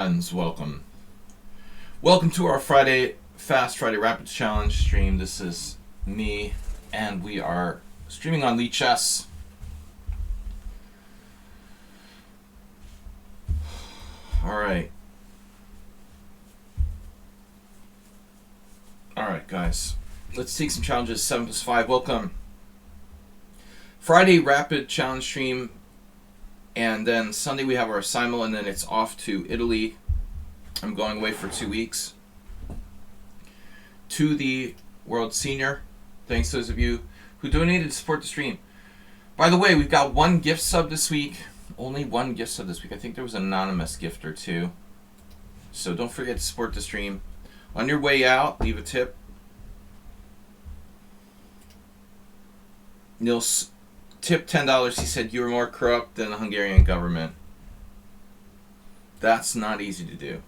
Friends, welcome to our Fast Friday Rapid Challenge stream. This is me, and we are streaming on lichess. Alright, guys, let's take some challenges. 7+5, welcome. Friday Rapid Challenge stream, and then Sunday we have our simul, and then it's off to Italy. I'm going away for 2 weeks to the World Senior. Thanks to those of you who donated to support the stream. By the way, we've got one gift sub this week. Only one gift sub this week. I think there was an anonymous gift or two. So don't forget to support the stream. On your way out, leave a tip. Nils tipped $10. He said you were more corrupt than the Hungarian government. That's not easy to do.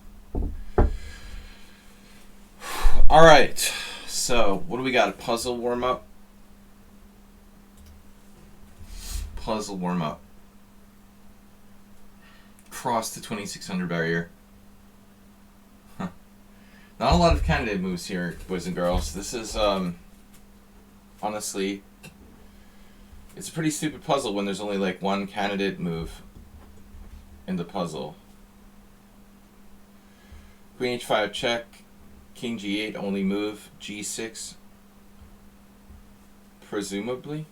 Alright, so what do we got? A puzzle warm-up? Puzzle warm-up. Cross the 2600 barrier. Huh. Not a lot of candidate moves here, boys and girls. This is, honestly, it's a pretty stupid puzzle when there's only like one candidate move in the puzzle. Queen h5 check. King g8 only move. G6. Presumably.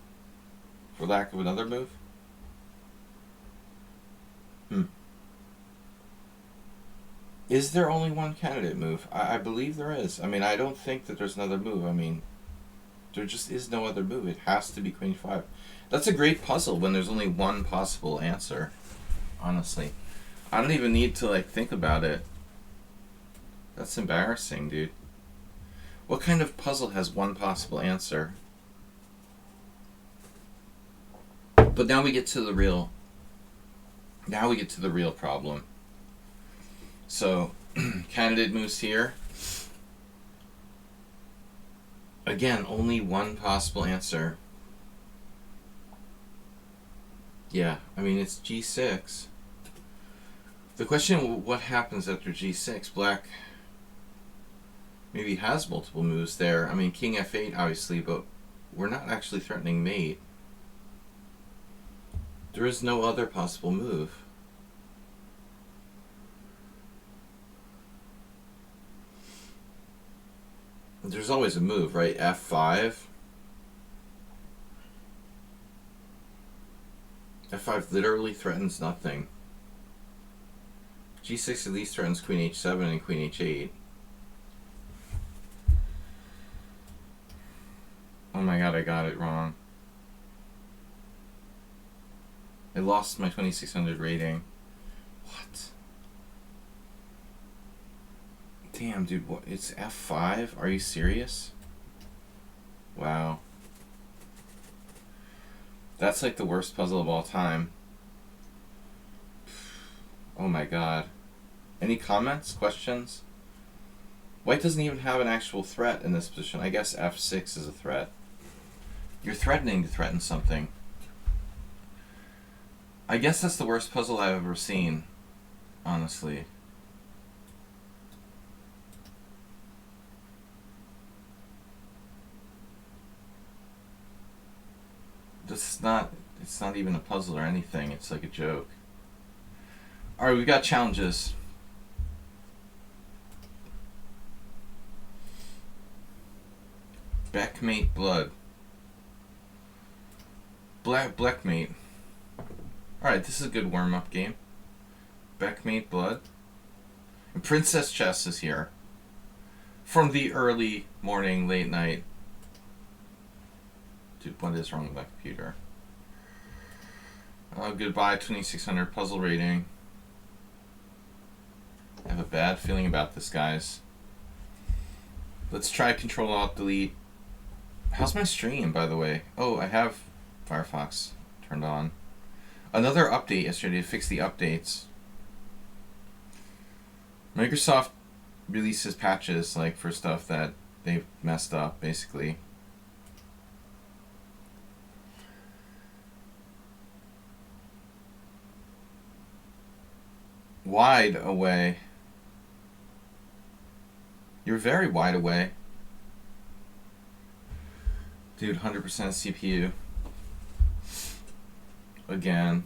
For lack of another move. Is there only one candidate move? I believe there is. I mean, I don't think that there's another move. I mean, there just is no other move. It has to be Queen 5. That's a great puzzle when there's only one possible answer. Honestly. I don't even need to, like, think about it. That's embarrassing, dude. What kind of puzzle has one possible answer? But now we get to the real... Now we get to the real problem. So, candidate moves here. Again, only one possible answer. Yeah, I mean, it's g6. The question, what happens after g6? Black maybe has multiple moves there. I mean, king f8, obviously, but we're not actually threatening mate. There is no other possible move. There's always a move, right? f5. f5 literally threatens nothing. g6 at least threatens queen h7 and queen h8. Oh my god, I got it wrong. I lost my 2600 rating. What? Damn, dude, what? It's f5? Are you serious? Wow. That's like the worst puzzle of all time. Oh my god. Any comments? Questions? White doesn't even have an actual threat in this position. I guess f6 is a threat. You're threatening to threaten something. I guess that's the worst puzzle I've ever seen, honestly. It's not even a puzzle or anything. It's like a joke. Alright, we've got challenges. Blackmate blood. Blackmate. Alright, this is a good warm-up game. Blackmate blood. And Princess Chess is here. From the early morning, late night. Dude, what is wrong with my computer? Oh, goodbye, 2600 puzzle rating. I have a bad feeling about this, guys. Let's try Control-Alt-Delete. How's my stream, by the way? Oh, I have Firefox turned on. Another update yesterday to fix the updates. Microsoft releases patches, like, for stuff that they've messed up, basically. Wide away. You're very wide away. Dude, 100% CPU. Again.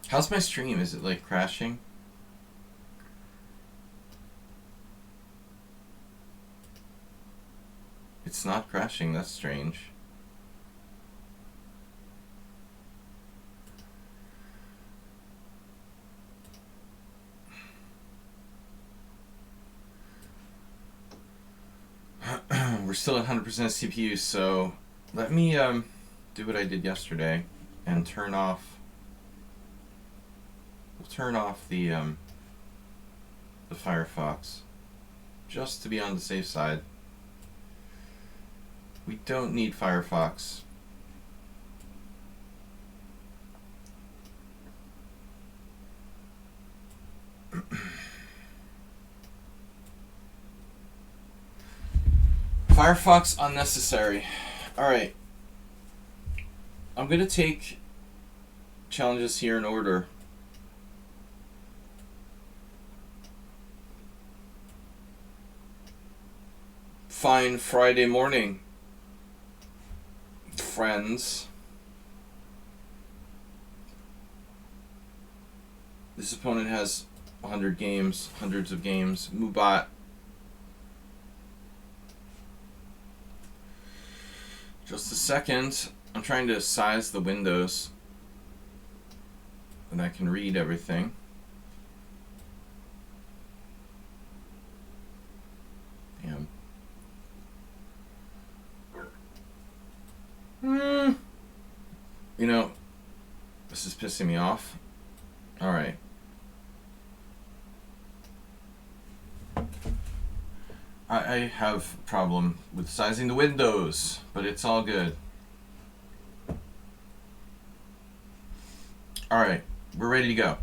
How's my stream? Is it like crashing? It's not crashing, that's strange. We're still at 100% CPU, so let me do what I did yesterday and turn off the Firefox just to be on the safe side. We don't need Firefox. Firefox unnecessary. Alright. I'm going to take challenges here in order. Fine Friday morning, friends. This opponent has 100 games, hundreds of games. Mubat. Just a second. I'm trying to size the windows and I can read everything. Damn. You know, this is pissing me off. Alright. I have a problem with sizing the windows, but it's all good. Alright, we're ready to go.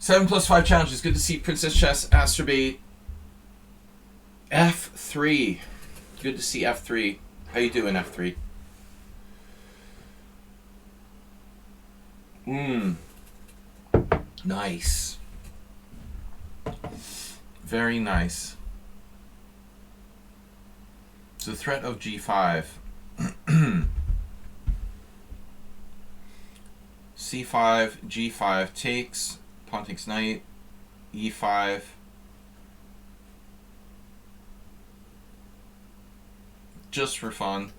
7+5 challenges. Good to see Princess Chess, Astrobate, F3. Good to see F3. How you doing, F3? Nice. Very nice. So the threat of G5. C5, G5 takes, pawn takes knight, E5. Just for fun.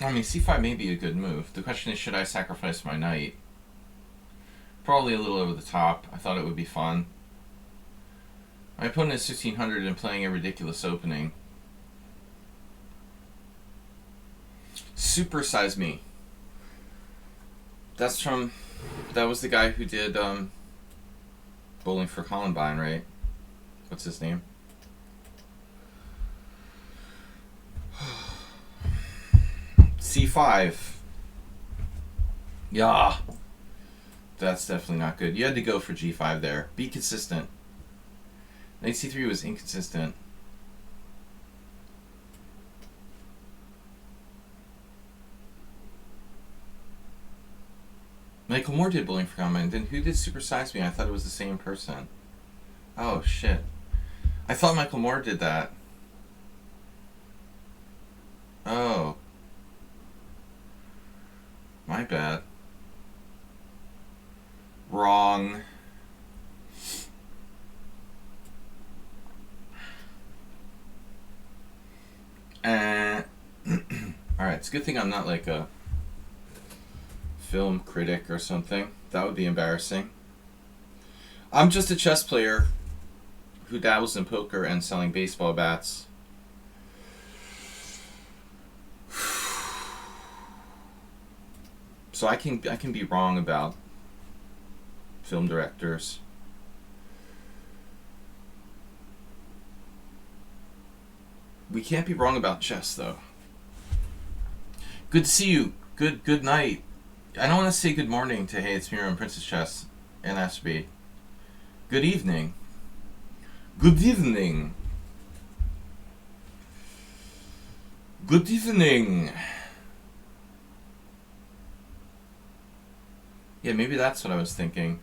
I mean, C5 may be a good move. The question is, should I sacrifice my knight? Probably a little over the top. I thought it would be fun. My opponent is 1600 and playing a ridiculous opening. Supersize Me. That was the guy who did Bowling for Columbine, right? What's his name? C5. Yeah. That's definitely not good. You had to go for G5 there. Be consistent. Knight C3 was inconsistent. Michael Moore did Bowling for Columbine. Then who did Supersize Me? I thought it was the same person. Oh, shit. I thought Michael Moore did that. Oh. My bad. Wrong. Alright, it's a good thing I'm not like a film critic or something. That would be embarrassing. I'm just a chess player who dabbles in poker and selling baseball bats. So I can be wrong about film directors. We can't be wrong about chess, though. Good to see you. Good night. I don't want to say good morning to Hey It's Mira and Princess Chess and Ashby. Good evening. Good evening. Good evening. Yeah, maybe that's what I was thinking.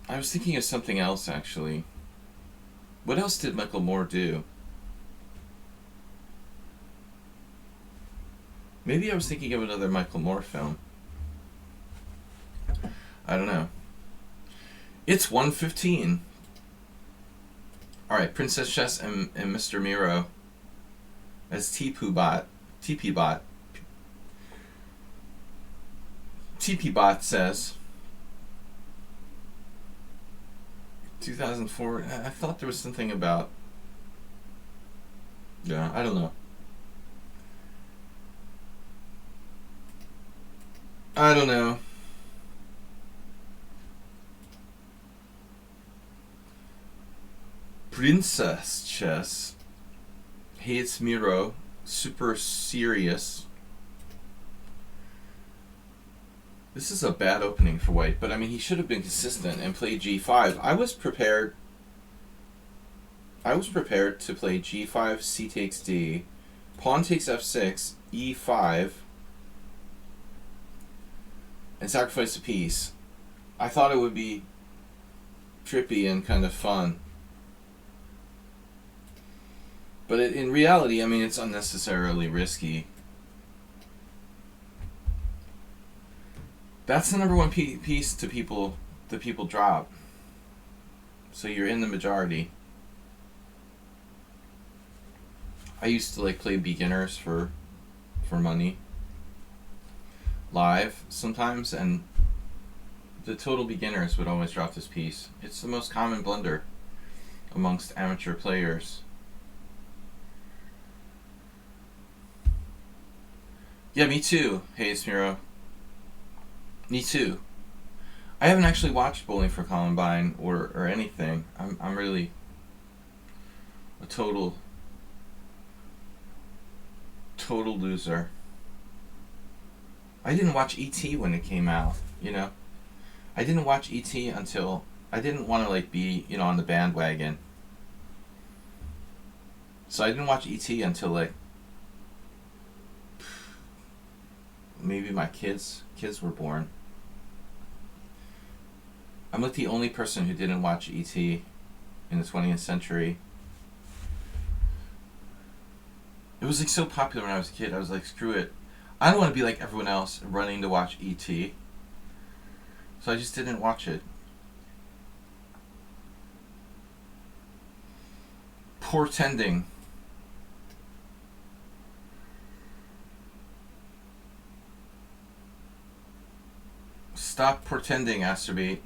I was thinking of something else, actually. What else did Michael Moore do? Maybe I was thinking of another Michael Moore film. I don't know. It's 1:15. Alright, Princess Chess and Mr. Miro as TP-Bot. TP-Bot says 2004. I thought there was something about. Yeah, I don't know. I don't know. Princess Chess hates Miro. Super serious. This is a bad opening for White, but I mean, he should have been consistent and played g5. I was prepared to play g5, c takes d, pawn takes f6, e5, and sacrifice a piece. I thought it would be trippy and kind of fun. But in reality, I mean, it's unnecessarily risky. That's the number one piece that people drop. So you're in the majority. I used to like play beginners for money live sometimes, and the total beginners would always drop this piece. It's the most common blunder amongst amateur players. Yeah, me too. Hey, it's Miro. Me too. I haven't actually watched Bowling for Columbine or anything. I'm really a total loser. I didn't watch E.T. when it came out, you know. I didn't watch E.T. until I didn't want to like be, you know, on the bandwagon. So I didn't watch E.T. until like maybe my kids were born. I'm like the only person who didn't watch E.T. in the 20th century. It was like so popular when I was a kid. I was like, screw it. I don't want to be like everyone else running to watch E.T. So I just didn't watch it. Portending. Stop pretending, Asterbate.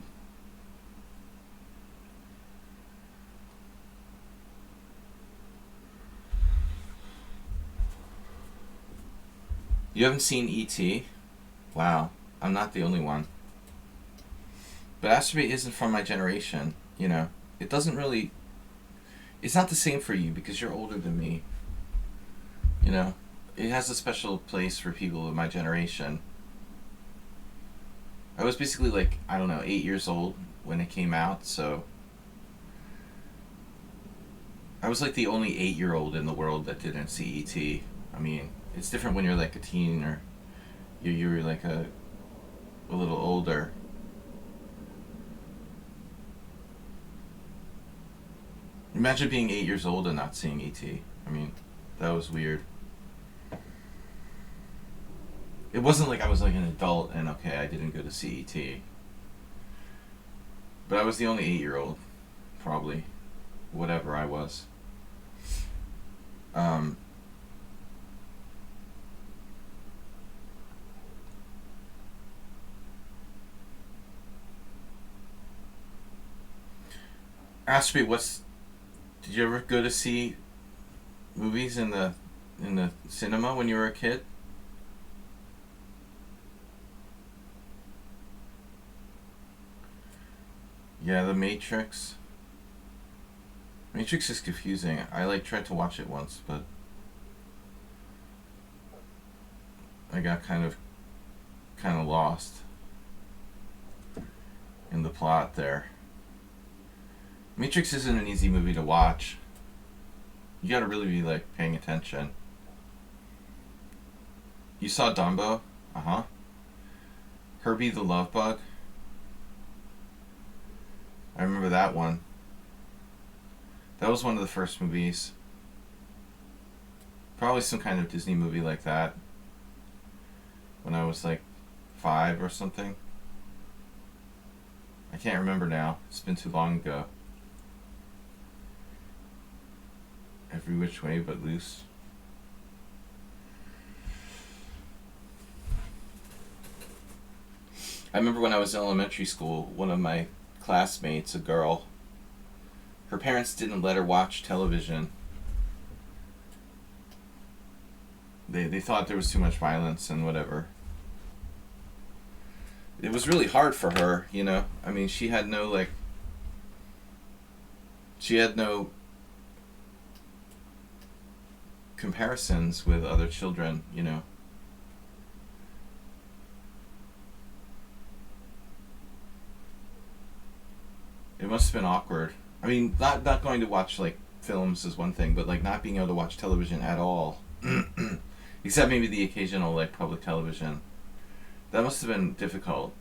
You haven't seen E.T.? Wow, I'm not the only one. But Asterbate isn't from my generation, you know. It doesn't really... It's not the same for you because you're older than me. You know? It has a special place for people of my generation. I was basically like, I don't know, 8 years old when it came out, so... I was like the only 8-year-old in the world that didn't see E.T. I mean, it's different when you're like a teen or you're like a little older. Imagine being 8 years old and not seeing E.T. I mean, that was weird. It wasn't like I was like an adult and okay, I didn't go to see E.T. But I was the only 8-year-old, probably. Whatever I was. Ask me, did you ever go to see movies in the cinema when you were a kid? Yeah, The Matrix. Matrix is confusing. I like tried to watch it once, but I got kind of lost in the plot there. Matrix isn't an easy movie to watch. You gotta really be like paying attention. You saw Dumbo? Uh-huh. Herbie the Love Bug? I remember that one. That was one of the first movies. Probably some kind of Disney movie like that. When I was like 5 or something. I can't remember now. It's been too long ago. Every Which Way But Loose. I remember when I was in elementary school, one of my classmates, a girl, her parents didn't let her watch television. They thought there was too much violence and whatever. It was really hard for her, you know. I mean, she had no comparisons with other children, you know. It must have been awkward. I mean, not going to watch like films is one thing, but like not being able to watch television at all. Except maybe the occasional like public television. That must have been difficult.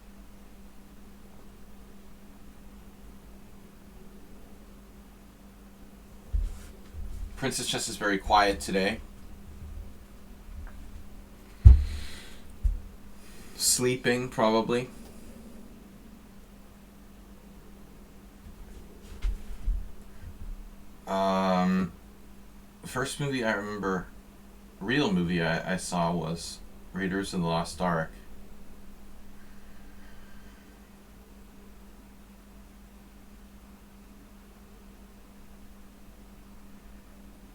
Princess Chess is very quiet today. Sleeping, probably. First movie I remember, real movie I saw was Raiders of the Lost Ark.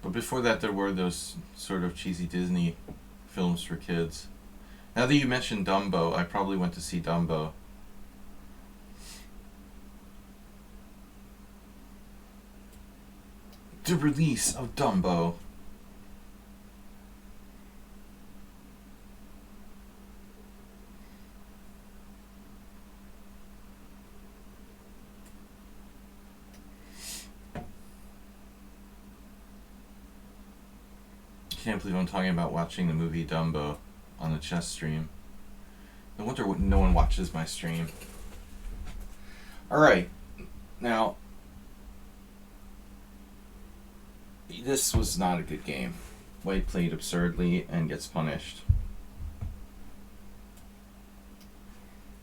But before that, there were those sort of cheesy Disney films for kids. Now that you mentioned Dumbo, I probably went to see Dumbo. The release of Dumbo. Can't believe I'm talking about watching the movie Dumbo on the chess stream. No wonder no one watches my stream. Alright, now, this was not a good game. White played absurdly and gets punished.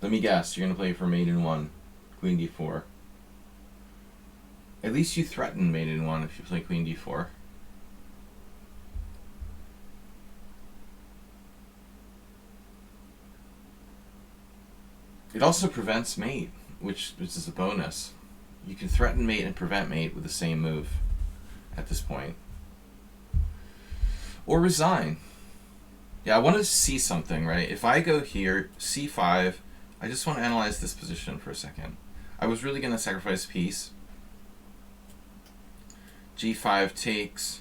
Let me guess, you're going to play for mate in 1, queen d4. At least you threaten mate in 1 if you play queen d4. It also prevents mate, which is a bonus. You can threaten mate and prevent mate with the same move at this point. Or resign. Yeah, I want to see something, right? If I go here, c5, I just want to analyze this position for a second. I was really going to sacrifice a piece. g5 takes,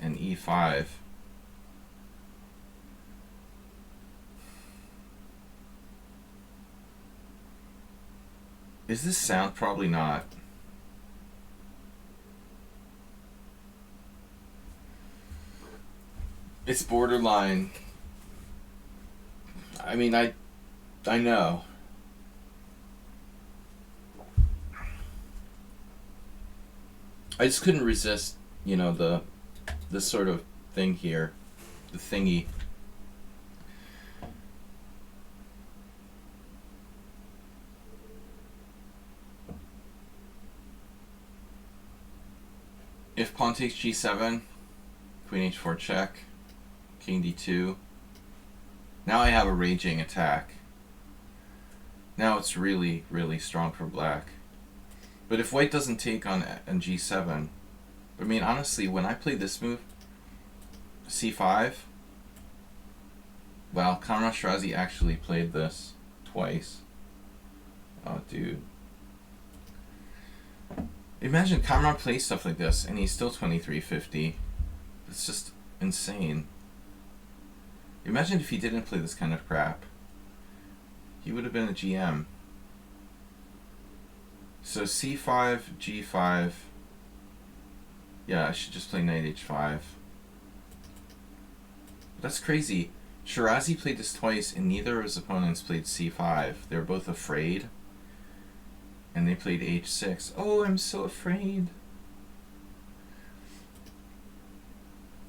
and e5. Is this sound? Probably not. It's borderline. I mean, I know. I just couldn't resist, you know, this sort of thing here, the thingy. If pawn takes g7, queen h4 check, king d2. Now I have a raging attack. Now it's really, really strong for black. But if white doesn't take on g7, I mean, honestly, when I played this move, c5, wow, Kamran Shirazi actually played this twice. Oh, dude. Imagine Kamran plays stuff like this, and he's still 2350. It's just insane. Imagine if he didn't play this kind of crap. He would have been a GM. So c5, g5. Yeah, I should just play knight h5. That's crazy. Shirazi played this twice, and neither of his opponents played c5. They were both afraid, and they played h6. Oh, I'm so afraid.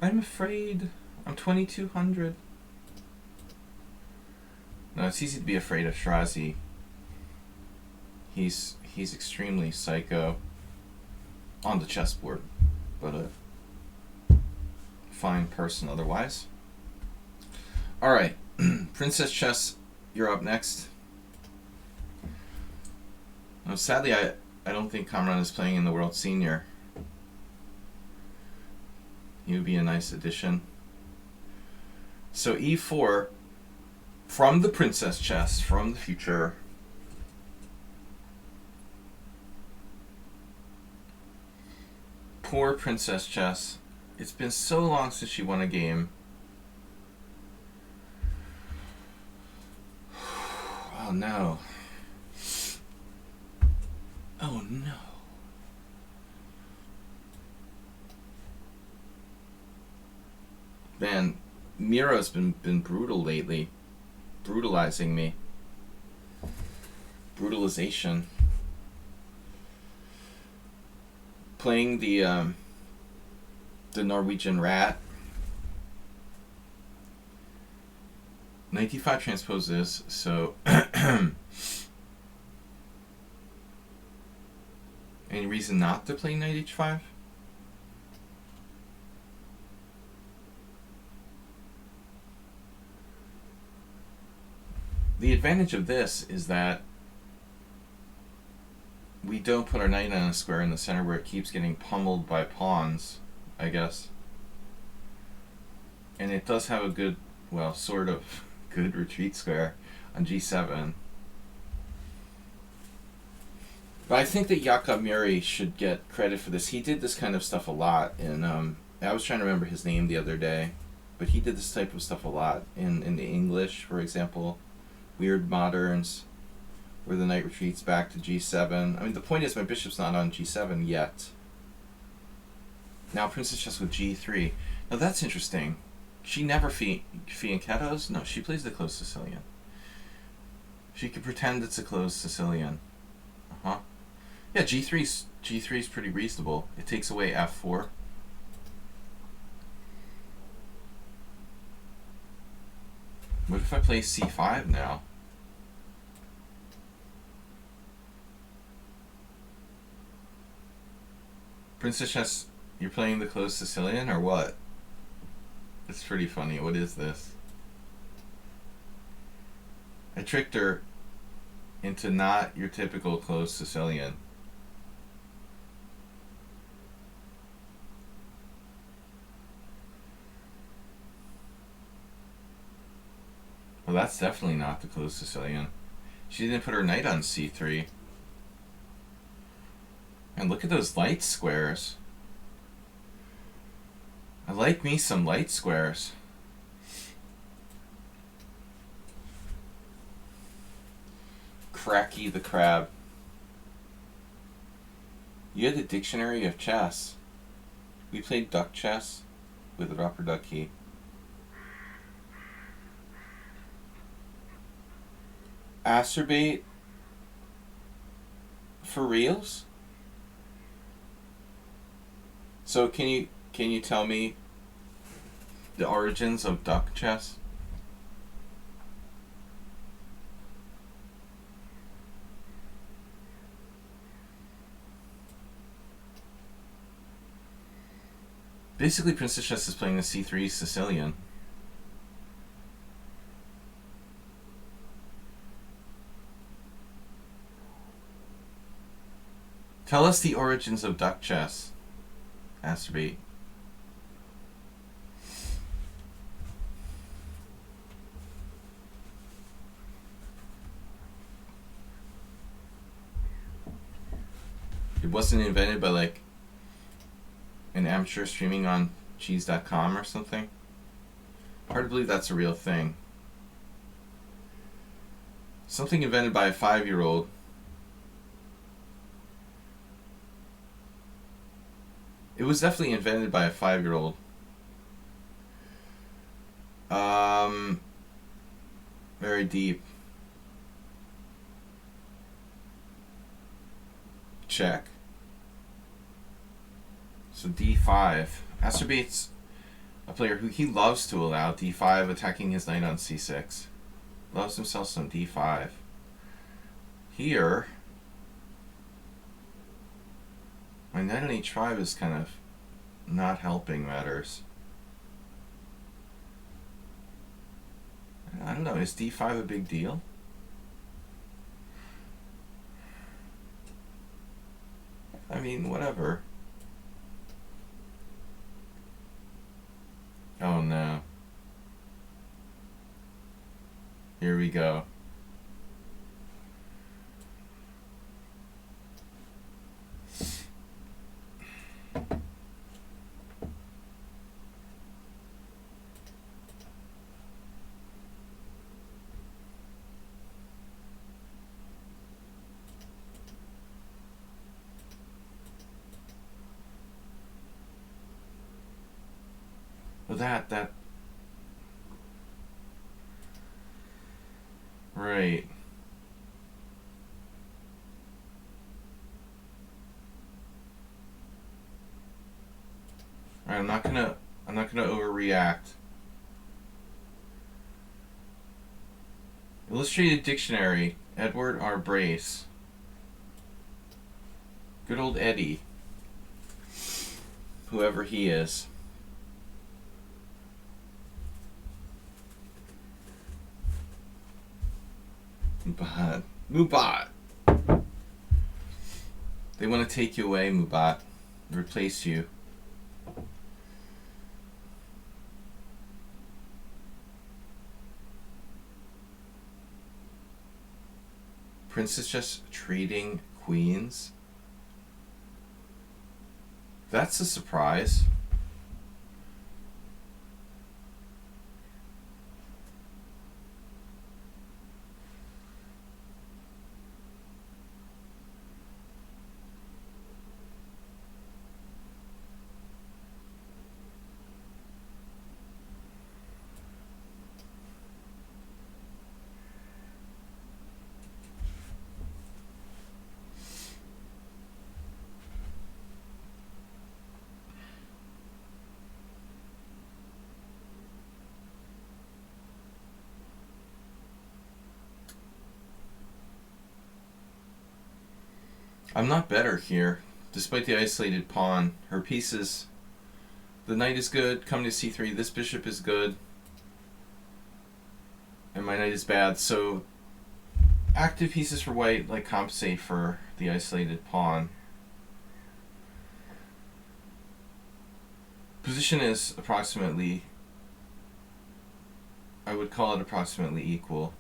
I'm afraid. I'm 2200. No, it's easy to be afraid of Shirazi. He's extremely psycho on the chessboard, but a fine person otherwise. All right, Princess Chess, you're up next. Now, sadly, I don't think Kamran is playing in the World Senior. He would be a nice addition. So e4 from the Princess Chess from the future. Poor Princess Chess. It's been so long since she won a game. Oh no. Oh no. Man, Miro's been brutal lately. Brutalizing me. Brutalization. Playing the Norwegian rat. 95 transposes, so any reason not to play knight h5? The advantage of this is that we don't put our knight on a square in the center where it keeps getting pummeled by pawns, I guess. And it does have a good, well, sort of good retreat square on g7. But I think that Jakob Muri should get credit for this. He did this kind of stuff a lot, and I was trying to remember his name the other day, but he did this type of stuff a lot in the English, for example. Weird Moderns, where the knight retreats back to g7. I mean, the point is my bishop's not on g7 yet. Now Princess Chess with g3. Now that's interesting. She never fianchettos? No, she plays the closed Sicilian. She could pretend it's a closed Sicilian. Uh-huh. Yeah, g3's pretty reasonable. It takes away f4. What if I play c5 now? Princess Chess, you're playing the closed Sicilian or what? It's pretty funny. What is this? I tricked her into not your typical closed Sicilian. Well, that's definitely not the closed Sicilian. She didn't put her knight on c3. And look at those light squares. I like me some light squares. Cracky the crab. You had the dictionary of chess. We played duck chess with the upper duck key. Acerbate for reals? So can you tell me the origins of duck chess? Basically, Princess Chess is playing the c3 Sicilian. Tell us the origins of duck chess. Acerbate. It wasn't invented by like an amateur streaming on cheese.com or something. Hard to believe that's a real thing. Something invented by a 5-year-old. It was definitely invented by a 5-year-old. Very deep. Check. So d5. Acerbate's a player who he loves to allow d5, attacking his knight on c6. Loves himself some d5. Here, my knight on h5 is kind of not helping matters. I don't know, is d5 a big deal? I mean, whatever. Oh no. Here we go. Well, that. Right. Alright, I'm not gonna overreact. Illustrated Dictionary, Edward R. Brace. Good old Eddie. Whoever he is. Mubat. Mubat! They want to take you away, Mubat. Replace you. Prince is just trading queens? That's a surprise. I'm not better here. Despite the isolated pawn, her pieces... The knight is good, coming to c3, this bishop is good. And my knight is bad, so... Active pieces for white, like, compensate for the isolated pawn. Position is approximately... I would call it approximately equal.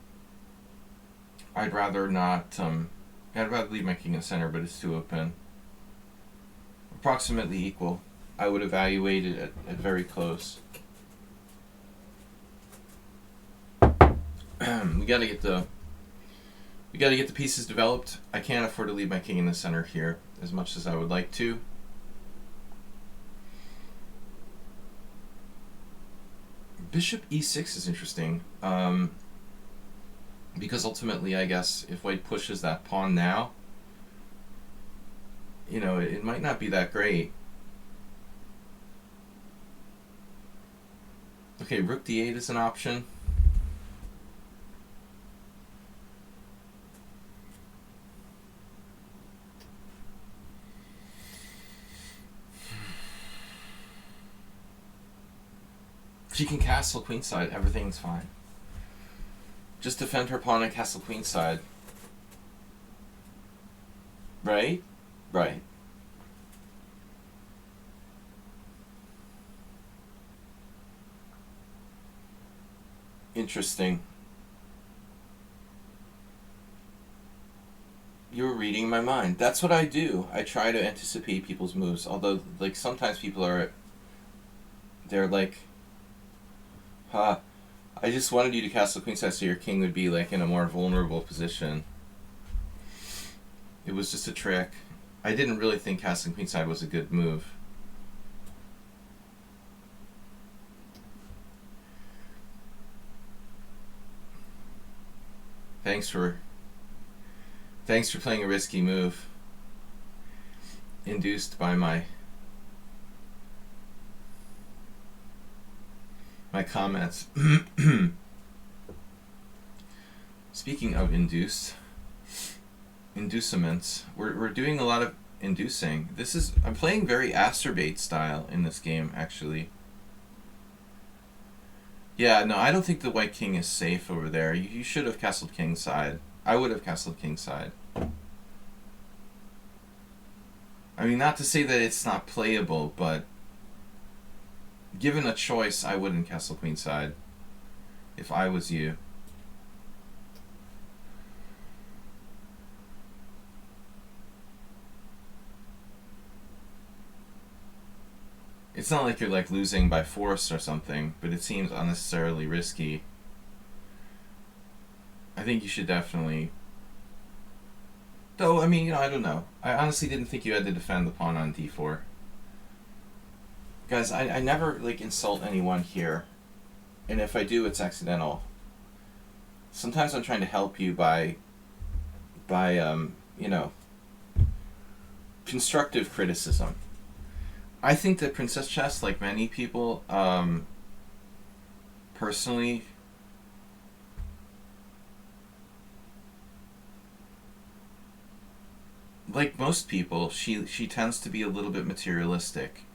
I'd rather not... I'd rather leave my king in the center, but it's too open. Approximately equal. I would evaluate it at very close. We gotta get the pieces developed. I can't afford to leave my king in the center here as much as I would like to. Bishop e6 is interesting. Because ultimately, I guess, if white pushes that pawn now, you know, it might not be that great. Okay, rook d8 is an option. She can castle queenside, everything's fine. Just defend her pawn and castle queenside. Right? Right. Interesting. You're reading my mind. That's what I do. I try to anticipate people's moves. Although, like, sometimes people are... They're like... Huh. I just wanted you to castle queenside so your king would be, like, in a more vulnerable position. It was just a trick. I didn't really think castling queenside was a good move. Thanks for playing a risky move. Induced by my comments. Speaking of inducements, we're doing a lot of inducing. I'm playing very acerbate style in this game, actually. Yeah, no, I don't think the white king is safe over there. You should have castled kingside. I would have castled kingside. I mean, not to say that it's not playable, but given a choice, I wouldn't castle queenside if I was you. It's not like you're like losing by force or something, but it seems unnecessarily risky. I think you should definitely... Though, I mean, I don't know. I honestly didn't think you had to defend the pawn on d4. Guys, I never, like, insult anyone here. And if I do, it's accidental. Sometimes I'm trying to help you by constructive criticism. I think that Princess Chess, like many people, personally, like most people, she tends to be a little bit materialistic.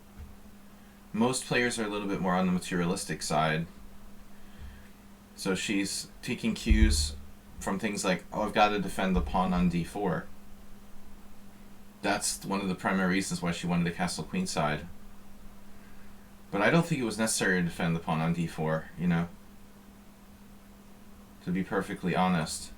Most players are a little bit more on the materialistic side. So she's taking cues from things like, oh, I've got to defend the pawn on d4. That's one of the primary reasons why she wanted to castle queenside. But I don't think it was necessary to defend the pawn on d4, you know? To be perfectly honest.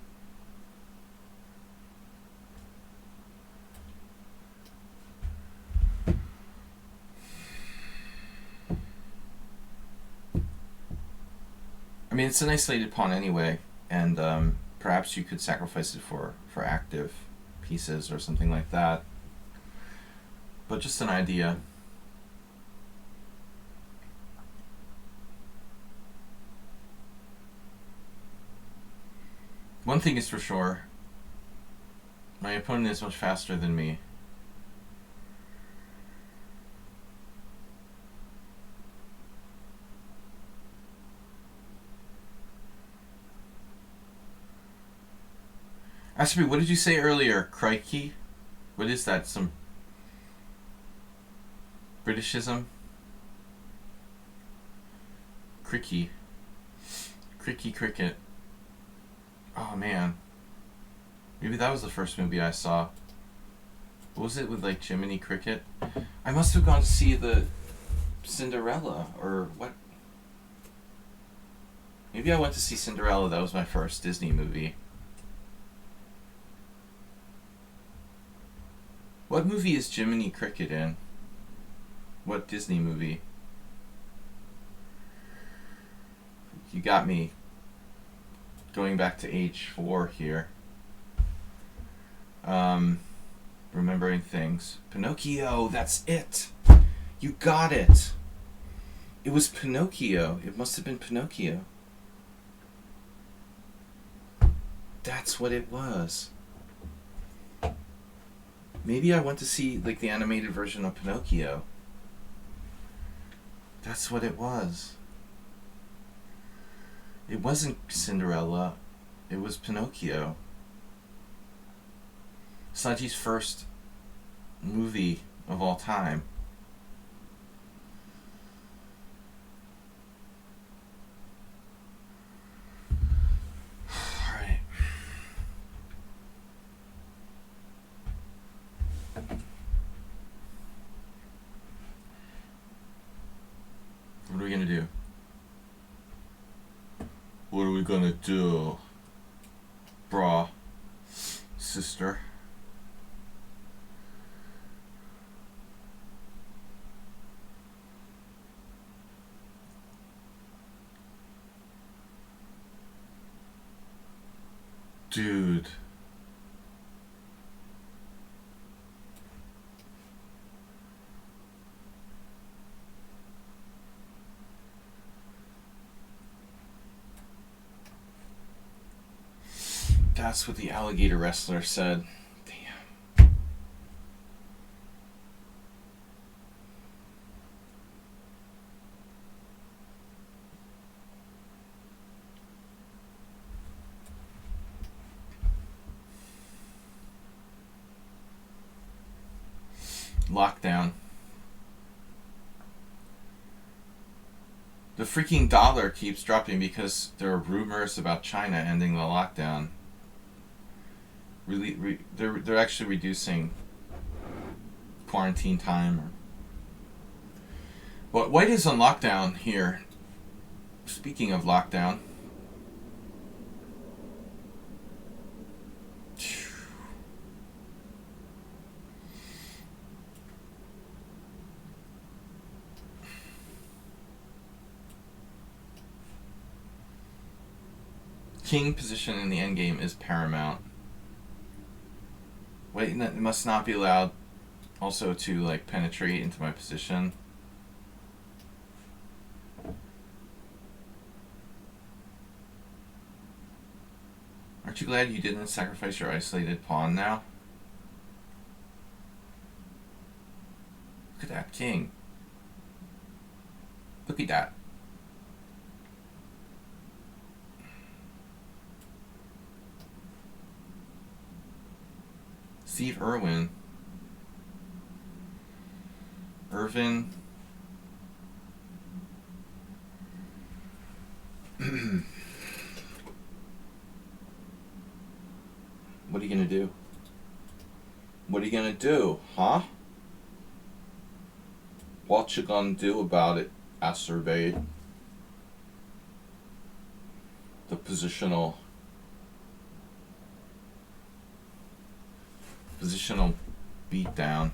I mean, it's an isolated pawn anyway, and perhaps you could sacrifice it for active pieces or something like that. But just an idea. One thing is for sure, my opponent is much faster than me. Actually, what did you say earlier? Crikey? What is that? Some Britishism? Cricky. Cricky cricket. Oh man. Maybe that was the first movie I saw. What was it with like Jiminy Cricket? I must have gone to see the Cinderella or what? Maybe I went to see Cinderella. That was my first Disney movie. What movie is Jiminy Cricket in? What Disney movie? You got me going back to age 4 here. Remembering things. Pinocchio, that's it! You got it! It was Pinocchio. It must have been Pinocchio. That's what it was. Maybe I went to see like the animated version of Pinocchio. That's what it was. It wasn't Cinderella. It was Pinocchio. SLADGIE's first movie of all time. Alright. What are we gonna do? What are we gonna do? Brah. Sister. Dude. That's what the alligator wrestler said. Damn. Lockdown. The freaking dollar keeps dropping because there are rumors about China ending the lockdown. Really, they're actually reducing quarantine time. But White is on lockdown here. Speaking of lockdown. King position in the endgame is paramount. White must not be allowed also to like penetrate into my position. Aren't you glad you didn't sacrifice your isolated pawn now? Look at that king. Look at that. Steve Irwin. Irvin. What are you gonna do? What are you gonna do, huh? What you gonna do about it? I surveyed the positional beatdown.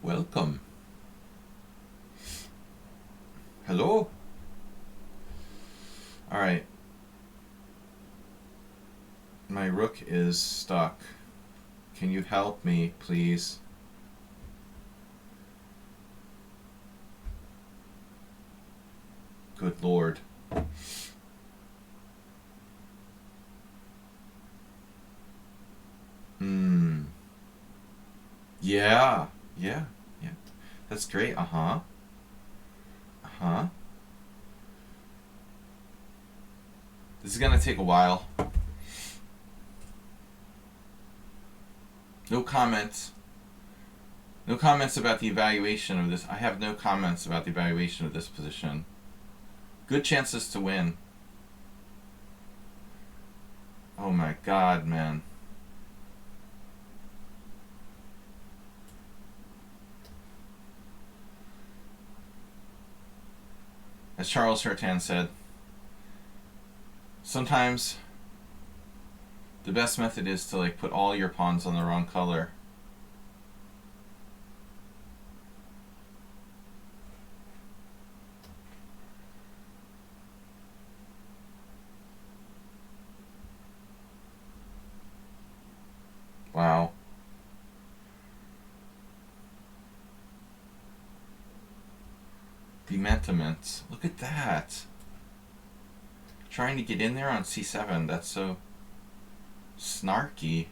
Welcome. Hello? Alright. My rook is stuck. Can you help me, please? Good Lord. Yeah. Yeah. Yeah. That's great. Uh-huh. Uh-huh. This is gonna take a while. No comments. No comments about the evaluation of this. I have no comments about the evaluation of this position. Good chances to win. Oh my God, man. As Charles Hurtan said, sometimes the best method is to like put all your pawns on the wrong color. Wow. Dementiments. Look at that. Trying to get in there on c7. That's so snarky.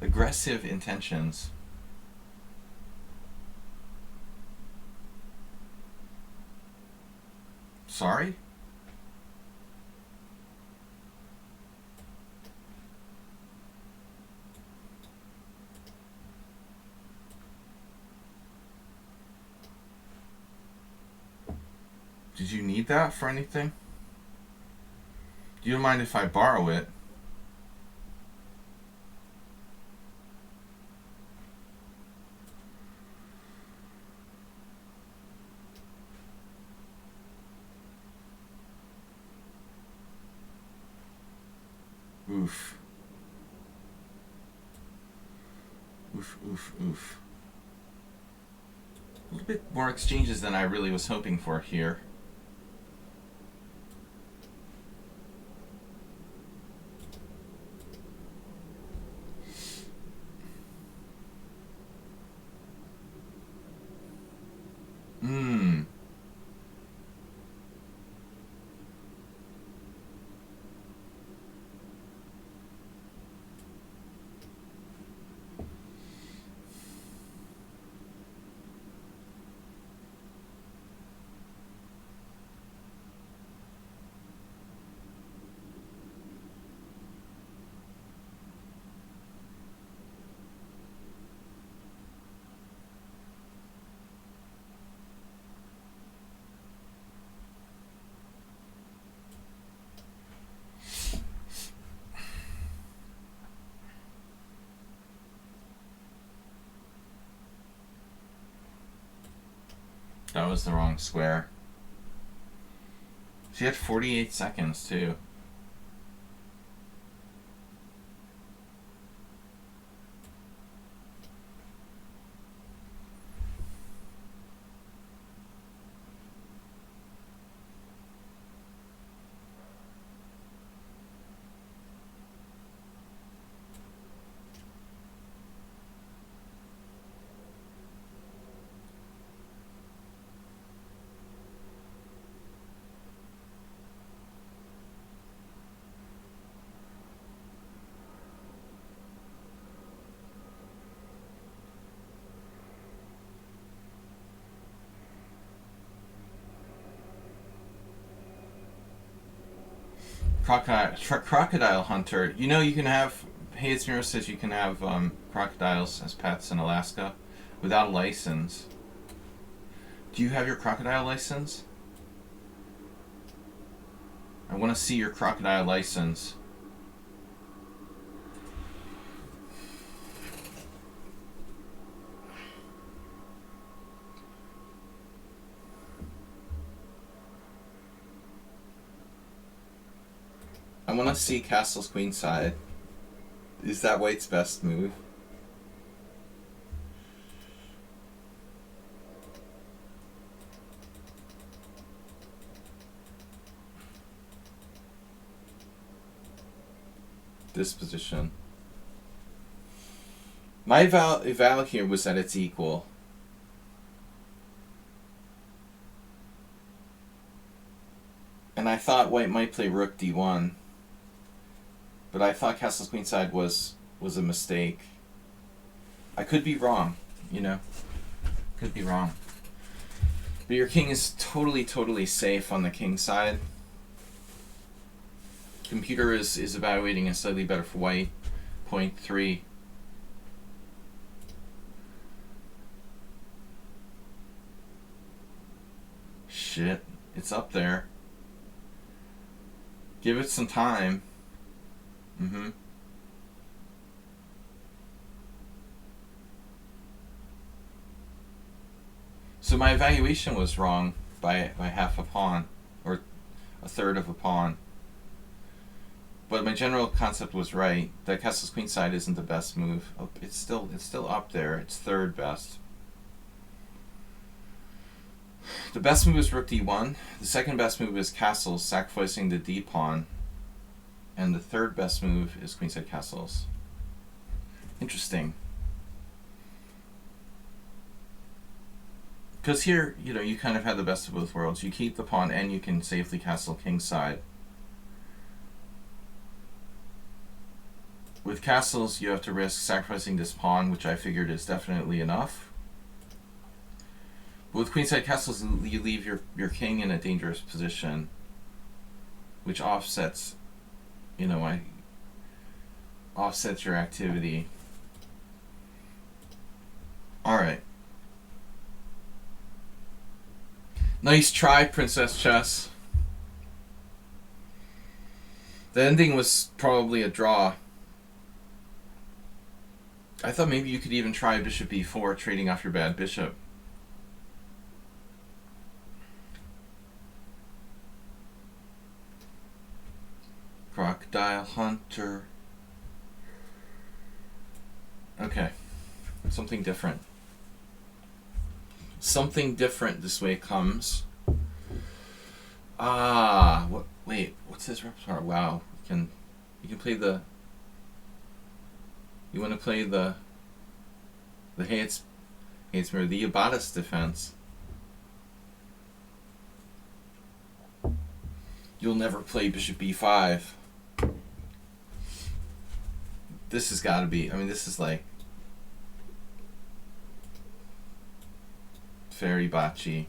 Aggressive intentions. Sorry? Did you need that for anything? Do you mind if I borrow it? Oof. Oof, oof, oof. A little bit more exchanges than I really was hoping for here. That was the wrong square. She had 48 seconds too. Crocodile Hunter. You know, you can have. Hey, it's Miro says you can have crocodiles as pets in Alaska without a license. Do you have your crocodile license? I want to see your crocodile license. I want to see castles queenside. Is that white's best move? This position. My eval here was that it's equal. And I thought white might play rook d1. But I thought castles queenside was a mistake. I could be wrong, you know. Could be wrong. But your king is totally safe on the king side. Computer is evaluating a slightly better for white. 0.3. Shit. It's up there. Give it some time. Mm-hmm. So my evaluation was wrong by half a pawn, or a third of a pawn. But my general concept was right. That castles queenside isn't the best move. Oh, it's still up there. It's third best. The best move is rook d1. The second best move is castles, sacrificing the d pawn. And the third best move is queenside castles. Interesting. Because here, you know, you kind of have the best of both worlds. You keep the pawn and you can safely castle kingside. With castles, you have to risk sacrificing this pawn, which I figured is definitely enough. But with queenside castles, you leave your king in a dangerous position, which offsets, you know, offsets your activity. Alright. Nice try, Princess Chess. The ending was probably a draw. I thought maybe you could even try bishop b4, trading off your bad bishop. Crocodile Hunter. Okay. Something different. Something different this way comes. Wait, what's his repertoire? Wow. You can play the... You want to play the Hayes Mirror, the Abatis defense. You'll never play bishop b5. This has got to be, I mean, this is like very bocce.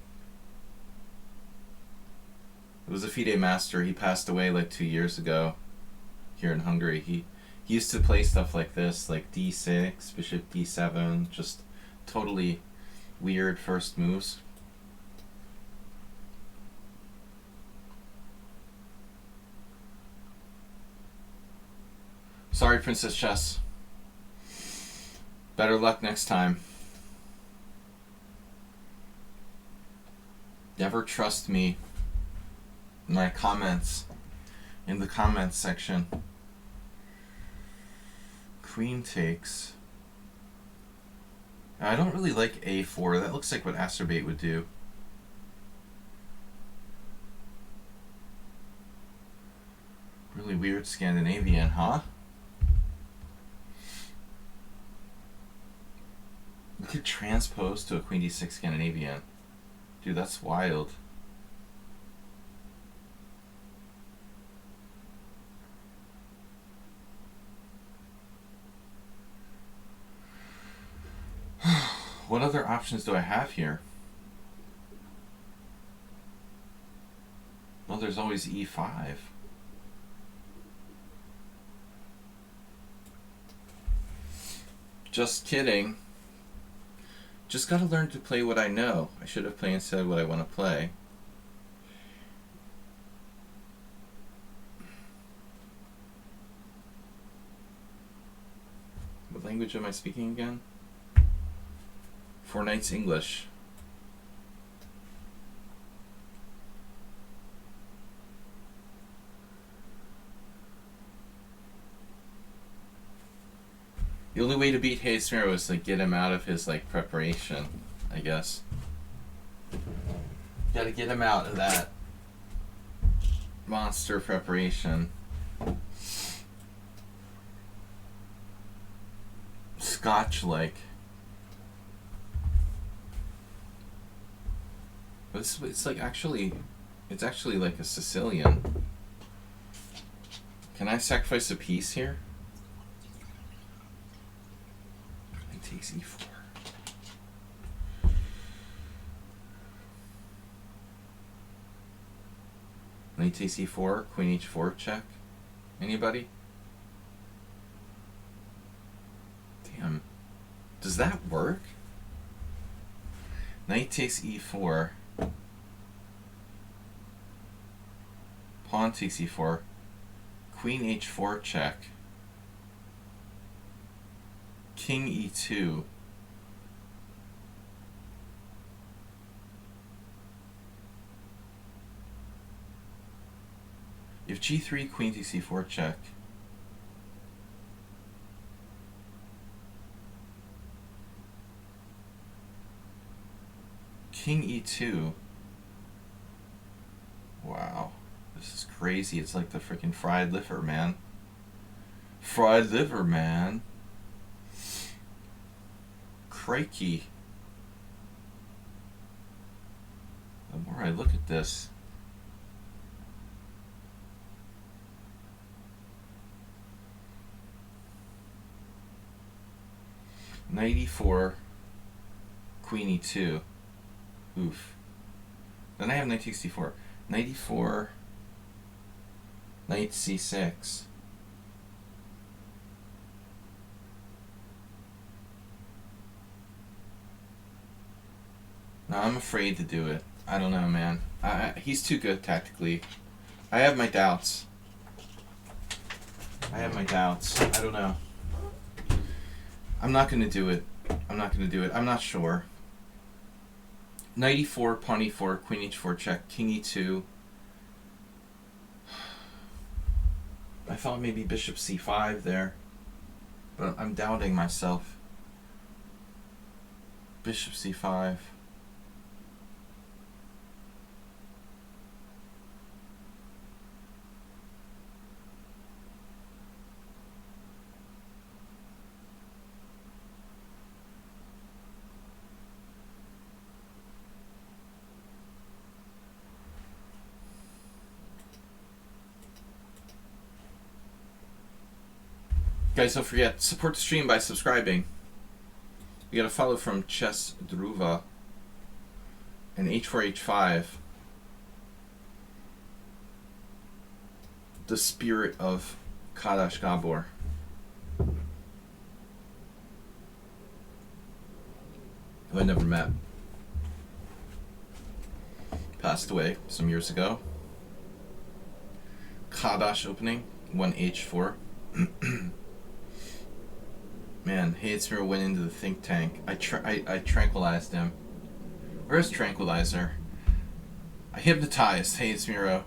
It was a FIDE master. He passed away like 2 years ago here in Hungary. He used to play stuff like this, like d6, bishop d7, just totally weird first moves. Sorry, Princess Chess. Better luck next time. Never trust me. My comments. In the comments section. Queen takes. I don't really like a4. That looks like what Acerbate would do. Really weird Scandinavian, huh? We could transpose to a Queen d6 Scandinavian. Dude, that's wild. What other options do I have here? Well, there's always e5. Just kidding. Just gotta learn to play what I know. I should have played instead what I want to play. What language am I speaking again? For Knights English. The only way to beat Hayesmere was to get him out of his preparation, I guess. Gotta get him out of that monster preparation. Scotch-like. But it's actually like a Sicilian. Can I sacrifice a piece here? Takes e4. Knight takes e4, queen h4 check. Anybody? Damn. Does that work? Knight takes e4. Pawn takes e4. Queen h4 check. King e2. You have g3, queen takes e4 check. King e2. Wow. This is crazy. It's like the freaking fried liver, man. Fried liver, man. Crikey. The more I look at this, knight e4, queen e2. Oof. Then I have knight takes d4. Knight e4, knight c6. No, I'm afraid to do it. I don't know, man. He's too good tactically. I have my doubts. I don't know. I'm not going to do it. I'm not sure. Knight e4, pawn e4, queen h4 check, king e2. I thought maybe bishop c5 there. But I'm doubting myself. Bishop c5. Guys, don't forget, support the stream by subscribing. We got a follow from Chess Druva and H4H5. The spirit of Kadash Gabor. Who I never met. Passed away some years ago. Kadash opening, 1H4. Man, Hayesmere went into the think tank. I tranquilized him. Where's Tranquilizer? I hypnotized. Hey, it's Miro.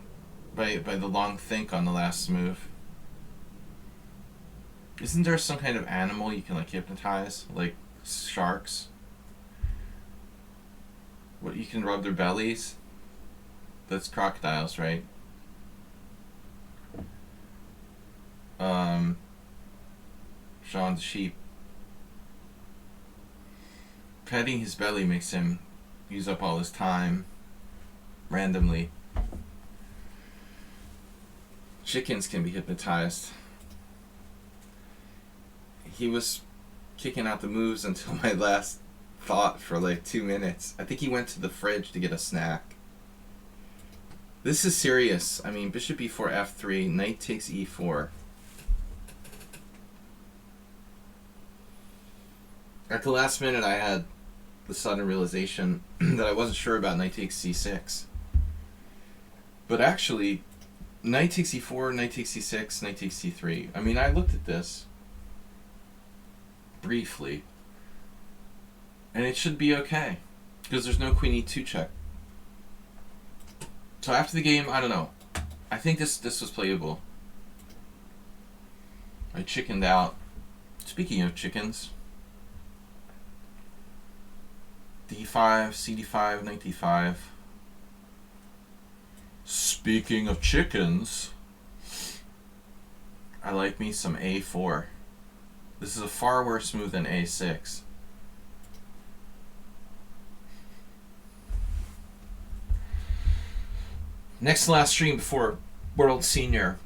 By the long think on the last move. Isn't there some kind of animal you can like hypnotize? Like sharks? What, you can rub their bellies? That's crocodiles, right? Sean the sheep. Petting his belly makes him use up all his time randomly. Chickens can be hypnotized. He was kicking out the moves until my last thought for like 2 minutes. I think he went to the fridge to get a snack. This is serious. I mean, bishop e4, f3, knight takes e4. At the last minute, I had the sudden realization that I wasn't sure about knight takes c6. But actually, knight takes e4, knight takes c6, knight takes c3. I mean, I looked at this briefly, and it should be okay, because there's no queen e2 check. So after the game, I don't know. I think this was playable. I chickened out. Speaking of chickens, d5, cd5, knight d5. Speaking of chickens, I like me some a4. This is a far worse move than a6. Next to last stream before World Senior.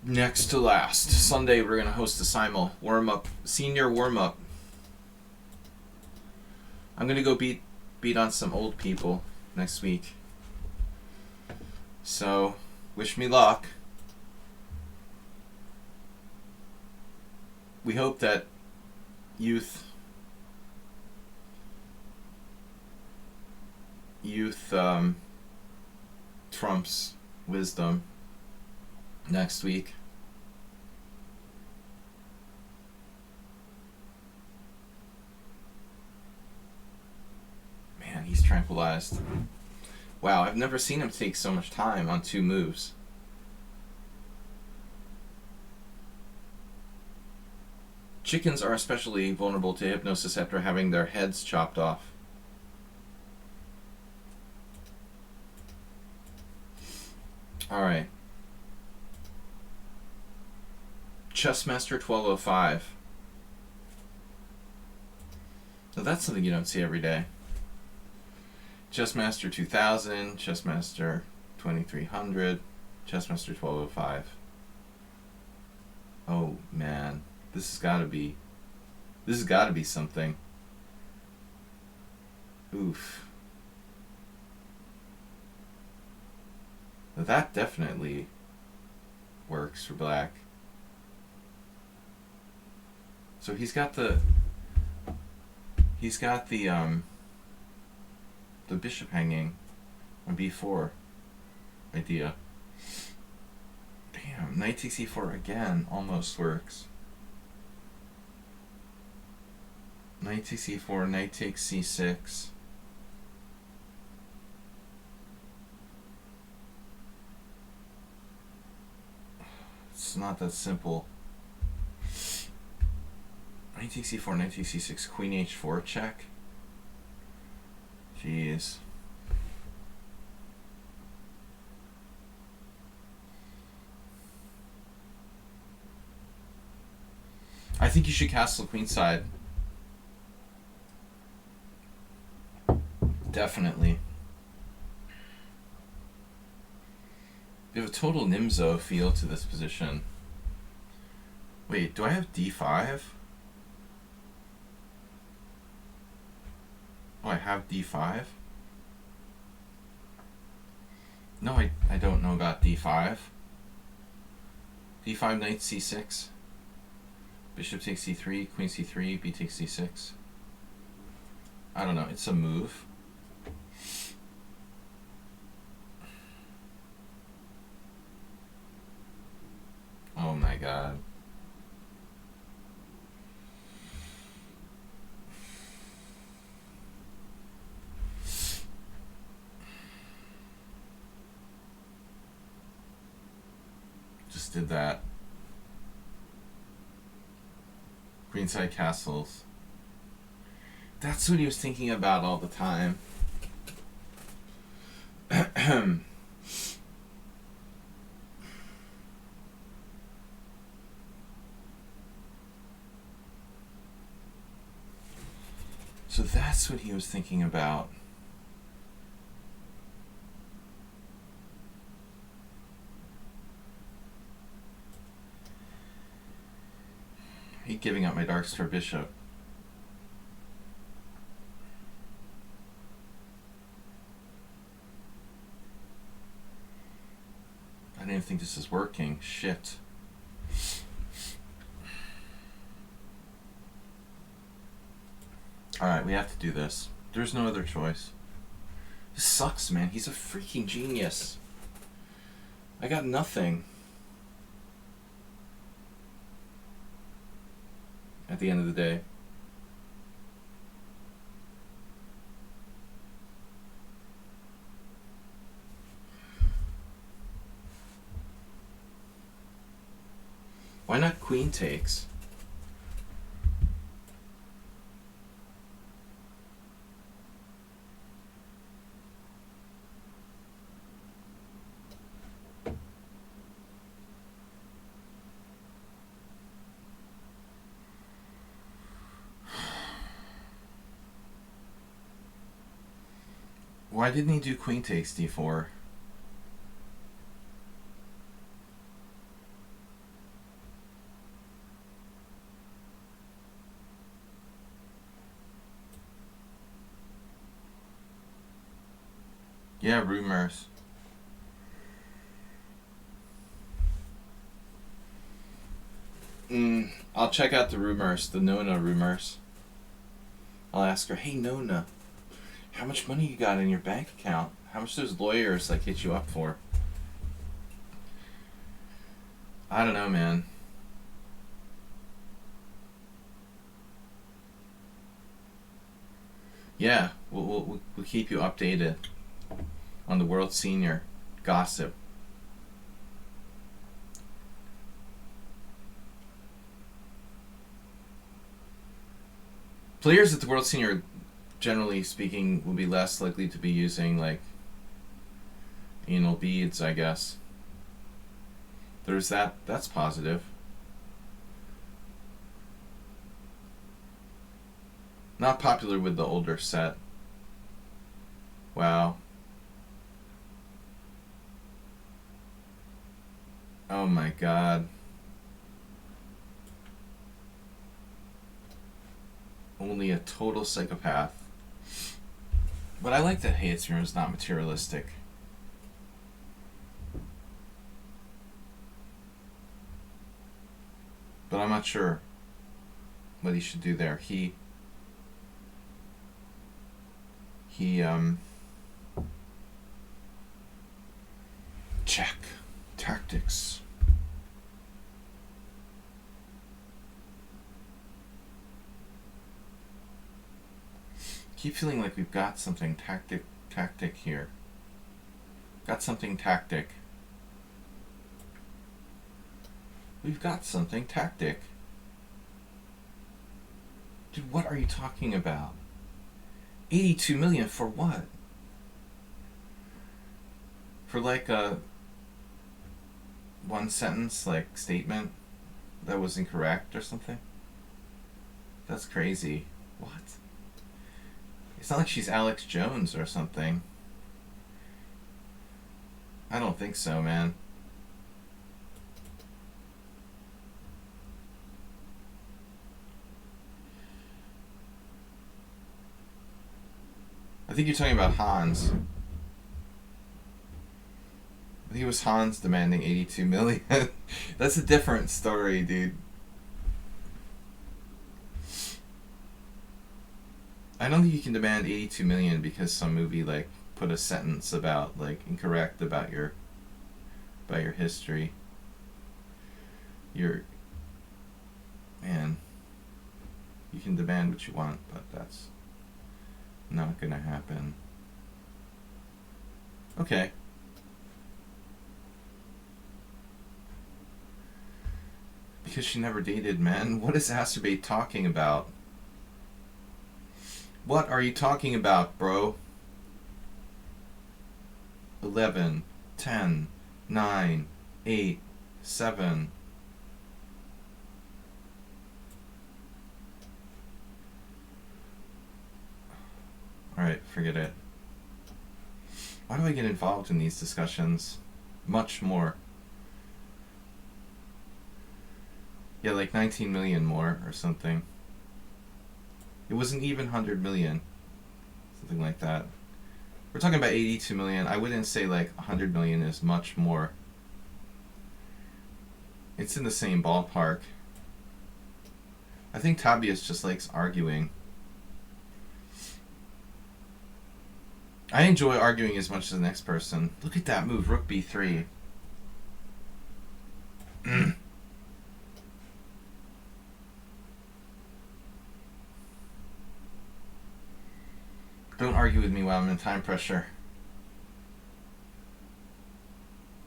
Next to last. Sunday we're going to host a simul. Warm-up. Senior warm-up. I'm going to go beat on some old people next week. So, wish me luck. We hope that youth trumps wisdom next week. Man, he's tranquilized. Wow, I've never seen him take so much time on 2 moves. Chickens are especially vulnerable to hypnosis after having their heads chopped off. Alright. Chessmaster 1205. Now that's something you don't see every day. Chessmaster 2000, Chessmaster 2300, Chessmaster 1205. Oh man, this has got to be something. Oof. That definitely works for black. So he's got the bishop hanging on b4 idea. Damn, knight takes e4 again almost works. Knight takes e4, knight takes c6. It's not that simple. Knight takes e4, knight takes c6, queen h4 check. Jeez. I think you should castle queenside. Definitely. You have a total Nimzo feel to this position. Wait, do I have d5? Oh, I have d5? No, I don't know about d5. d5, knight c6. Bishop takes c3, queen c3, b takes c6. I don't know, it's a move. Oh my god. just did that. Queenside castles. That's what he was thinking about all the time. So that's what he was thinking about. I hate giving up my Dark Star Bishop. I didn't think this is working. Shit. Alright, we have to do this. There's no other choice. This sucks, man. He's a freaking genius. I got nothing. At the end of the day. Why not queen takes? Why didn't he do queen takes d4? Yeah, rumors. I'll check out the rumors, the Nona rumors. I'll ask her, hey Nona, how much money you got in your bank account? How much those lawyers like hit you up for? I don't know, man. Yeah, we'll keep you updated on the World Senior gossip. Players at the World Senior, generally speaking, will be less likely to be using, like, anal beads, I guess. There's that. That's positive. Not popular with the older set. Wow. Oh my god. Only a total psychopath. But I like that Hayatsumer is not materialistic. But I'm not sure what he should do there. He check. Tactics. Keep feeling like we've got something tactic here. Got something tactic. We've got something tactic. Dude, what are you talking about? 82 million for what? For like a one sentence like statement that was incorrect or something? That's crazy. What? It's not like she's Alex Jones or something. I don't think so, man. I think you're talking about Hans. I think it was Hans demanding 82 million. That's a different story, dude. I don't think you can demand 82 million because some movie like put a sentence about like incorrect about your history. Man, you can demand what you want, but that's not gonna happen. Okay. because she never dated men. What is Astrobate talking about? What are you talking about, bro? 11, 10, 9, 8, 7. Alright, forget it. Why do I get involved in these discussions? Much more. Yeah, like 19 million more or something. It wasn't even 100 million. Something like that. We're talking about 82 million. I wouldn't say like 100 million is much more. It's in the same ballpark. I think Tabias just likes arguing. I enjoy arguing as much as the next person. Look at that move, rook b3. Don't argue with me while I'm in time pressure.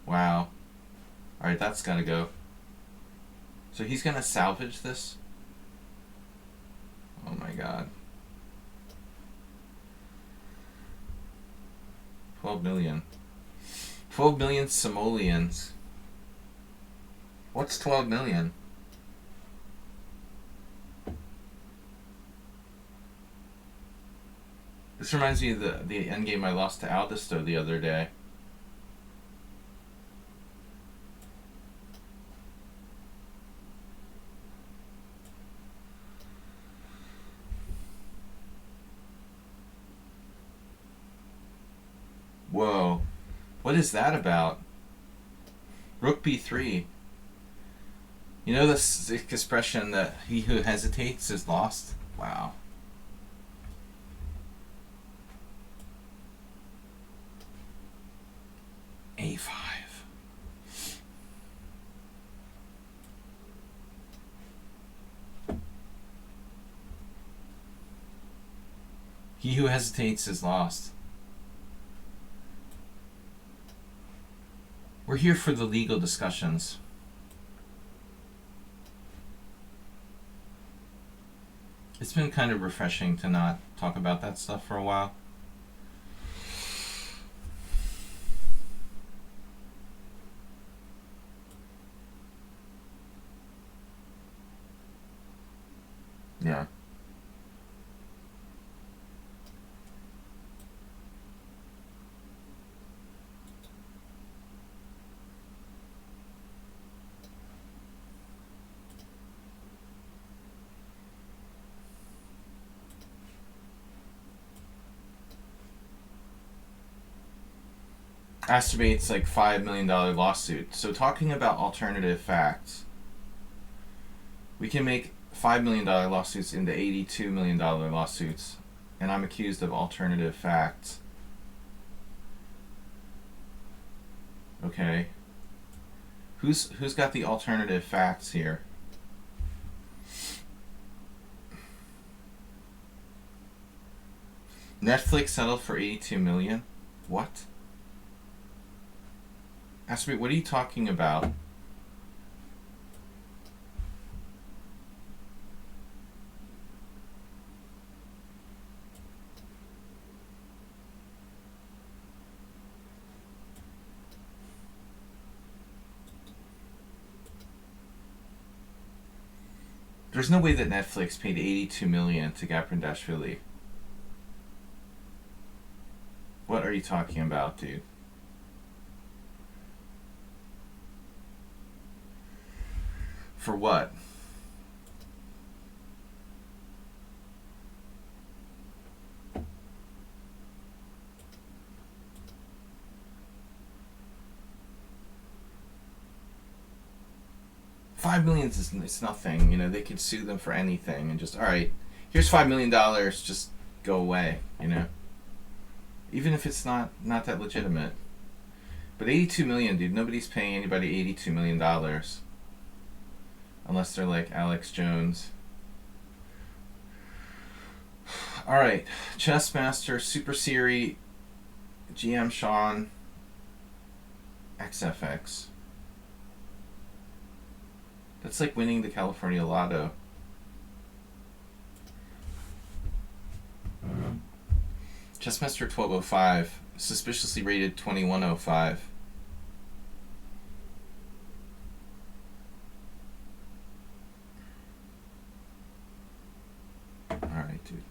Wow. Alright, that's gotta go. So he's gonna salvage this? Oh my god. 12 million. 12 million simoleons. What's 12 million? This reminds me of the endgame I lost to Aldisto the other day. Whoa. What is that about? Rook b3. You know this expression that he who hesitates is lost? Wow. a5. He who hesitates is lost. We're here for the legal discussions. It's been kind of refreshing to not talk about that stuff for a while. Yeah. Estimates like $5 million lawsuit. So talking about alternative facts, we can make $5 million lawsuits into $82 million lawsuits, and I'm accused of alternative facts. Okay. Who's got the alternative facts here? Netflix settled for 82 million? What? Ask me, what are you talking about? There's no way that Netflix paid 82 million to Gaprindashvili. What are you talking about, dude? For what? $5 million is nothing. You know, they could sue them for anything and just, all right, here's $5 million, just go away, you know? Even if it's not that legitimate. But 82 million, dude, nobody's paying anybody $82 million. Unless they're like Alex Jones. Alright, Chessmaster, Super Siri, GM Sean, XFX. That's like winning the California Lotto. Chessmaster 1205, suspiciously rated 2105. Alright, dude.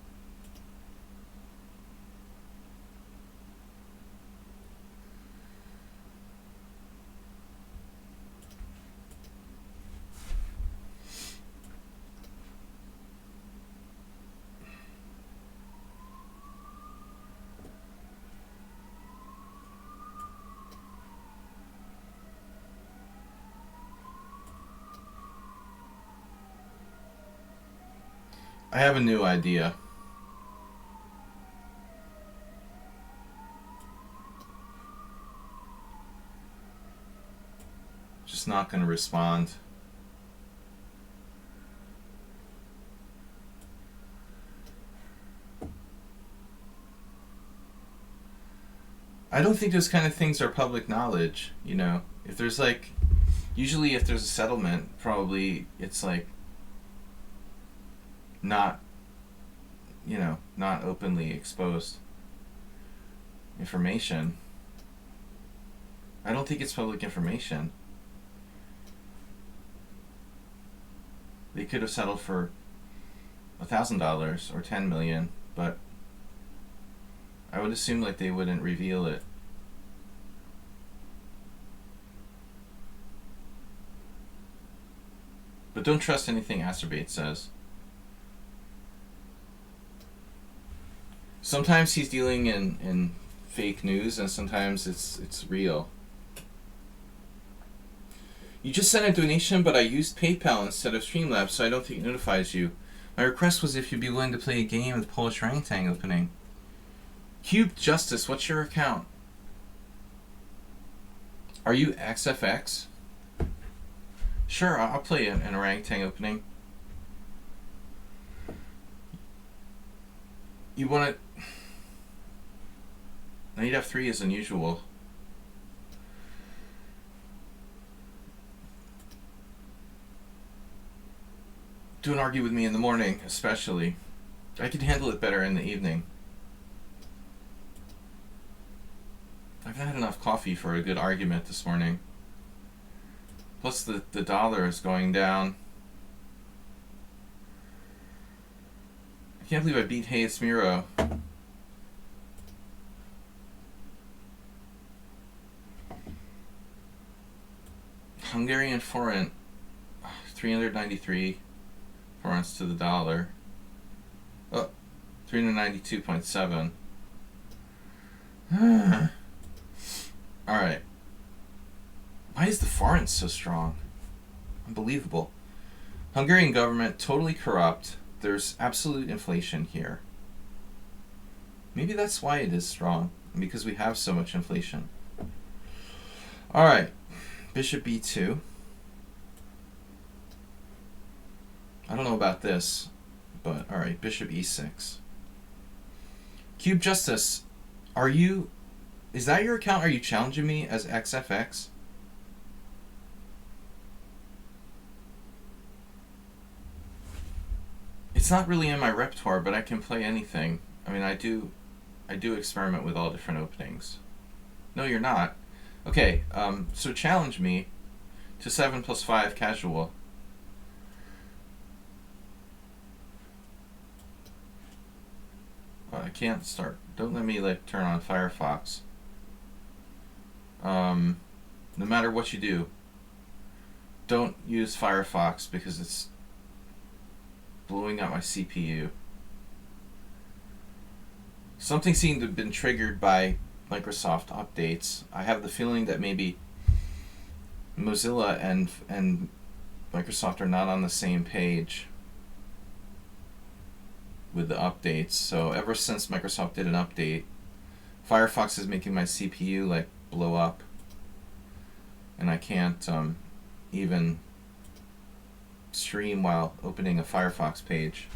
I have a new idea. Just not going to respond. I don't think those kind of things are public knowledge, you know. If there's like, usually if there's a settlement, probably it's like not, you know, not openly exposed information. I don't think it's public information. They could have settled for $1,000 or $10 million, but I would assume like they wouldn't reveal it. But don't trust anything Acerbate says. Sometimes he's dealing in fake news, and sometimes it's real. You just sent a donation, but I used PayPal instead of Streamlabs, so I don't think it notifies you. My request was if you'd be willing to play a game of the Polish orangutan opening. Cube Justice, what's your account? Are you XFX? Sure, I'll play an orangutan opening. You want to... Knight F3 is unusual. Don't argue with me in the morning, especially. I can handle it better in the evening. I've not had enough coffee for a good argument this morning. Plus the dollar is going down. I can't believe I beat Hayes Miro. Hungarian forint, 393 forints to the dollar. Oh, 392.7. Alright. Why is the forint so strong? Unbelievable. Hungarian government, totally corrupt. There's absolute inflation here. Maybe that's why it is strong, because we have so much inflation. Alright. Bishop b2. I don't know about this, but alright, bishop e6. Cube Justice, are you... Is that your account? Are you challenging me as XFX? It's not really in my repertoire, but I can play anything. I mean, I do experiment with all different openings. No, you're not. Okay, so challenge me to 7+5 casual. I can't start. Don't let me like turn on Firefox. No matter what you do, don't use Firefox because it's blowing out my CPU. Something seemed to have been triggered by Microsoft updates. I have the feeling that maybe Mozilla and Microsoft are not on the same page with the updates. So ever since Microsoft did an update, Firefox is making my CPU like blow up, and I can't even stream while opening a Firefox page.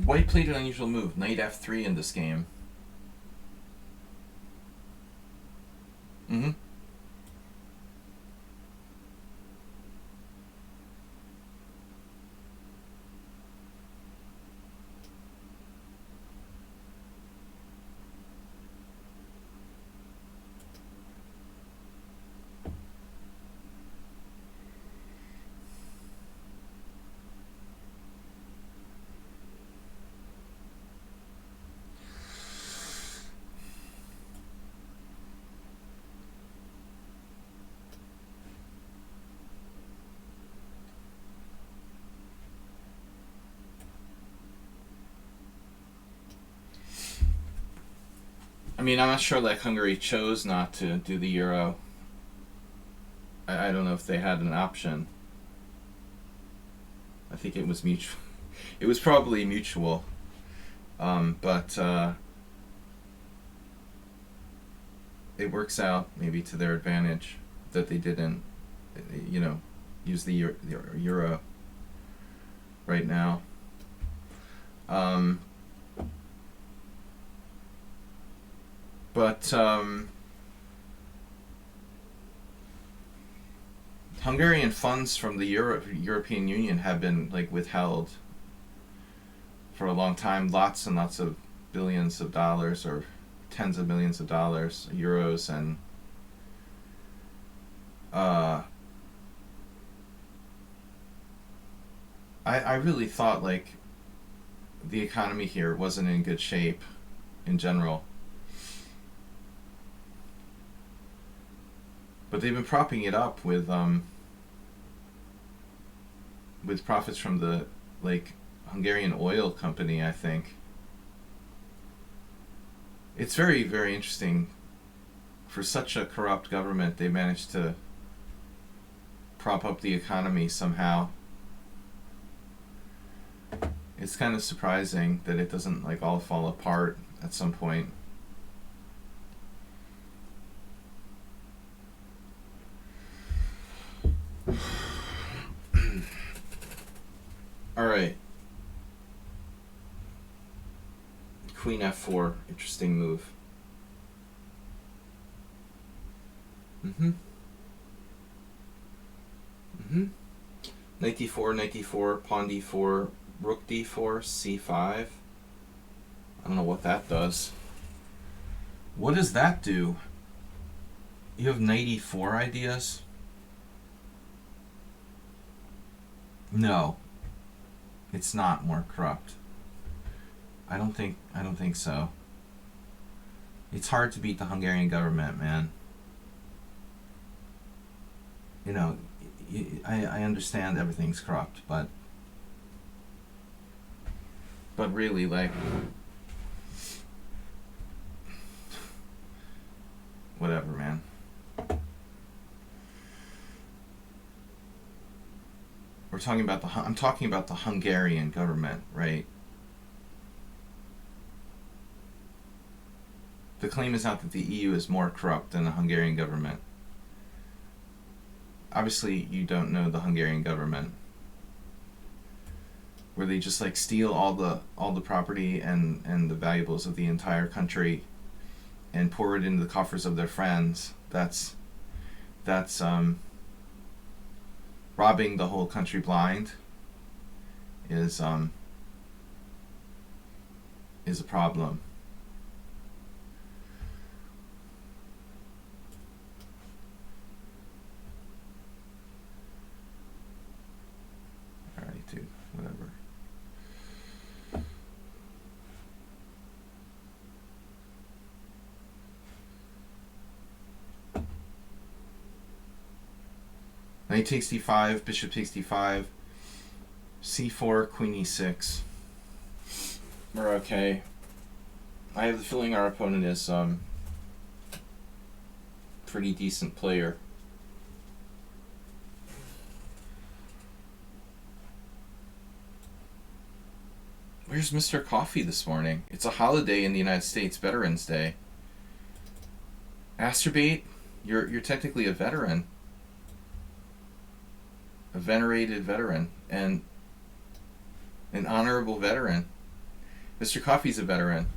White played an unusual move, knight f3 in this game. Mm-hmm. I mean, I'm not sure, like, Hungary chose not to do the Euro. I don't know if they had an option. I think it was mutual. It was probably mutual. But it works out maybe to their advantage that they didn't, use the Euro right now. But Hungarian funds from the European Union have been, like, withheld for a long time. Lots and lots of billions of dollars, or tens of millions of dollars, euros, and I really thought, like, the economy here wasn't in good shape in general. But they've been propping it up with profits from the, like, Hungarian oil company, I think. It's very, very interesting. For such a corrupt government, they managed to prop up the economy somehow. It's kind of surprising that it doesn't, like, all fall apart at some point. All right. Queen f4, interesting move. Knight d4, knight d4, pawn d4, rook d4, c5. I don't know what that does. What does that do? You have knight e4 ideas? No. It's not more corrupt. I don't think so. It's hard to beat the Hungarian government, man. I understand everything's corrupt, but really, like, whatever, man. I'm talking about the Hungarian government, right? The claim is not that the EU is more corrupt than the Hungarian government. Obviously, you don't know the Hungarian government, where they just, like, steal all the property and the valuables of the entire country and pour it into the coffers of their friends. That's robbing the whole country blind is a problem. Alright, dude, whatever. Knight takes d5, bishop takes d5, c4, queen e6. We're okay. I have the feeling our opponent is pretty decent player. Where's Mr. Coffee this morning? It's a holiday in the United States, Veterans Day. Asterbate, you're technically a veteran. A venerated veteran and an honorable veteran. Mr. Coffee's a veteran.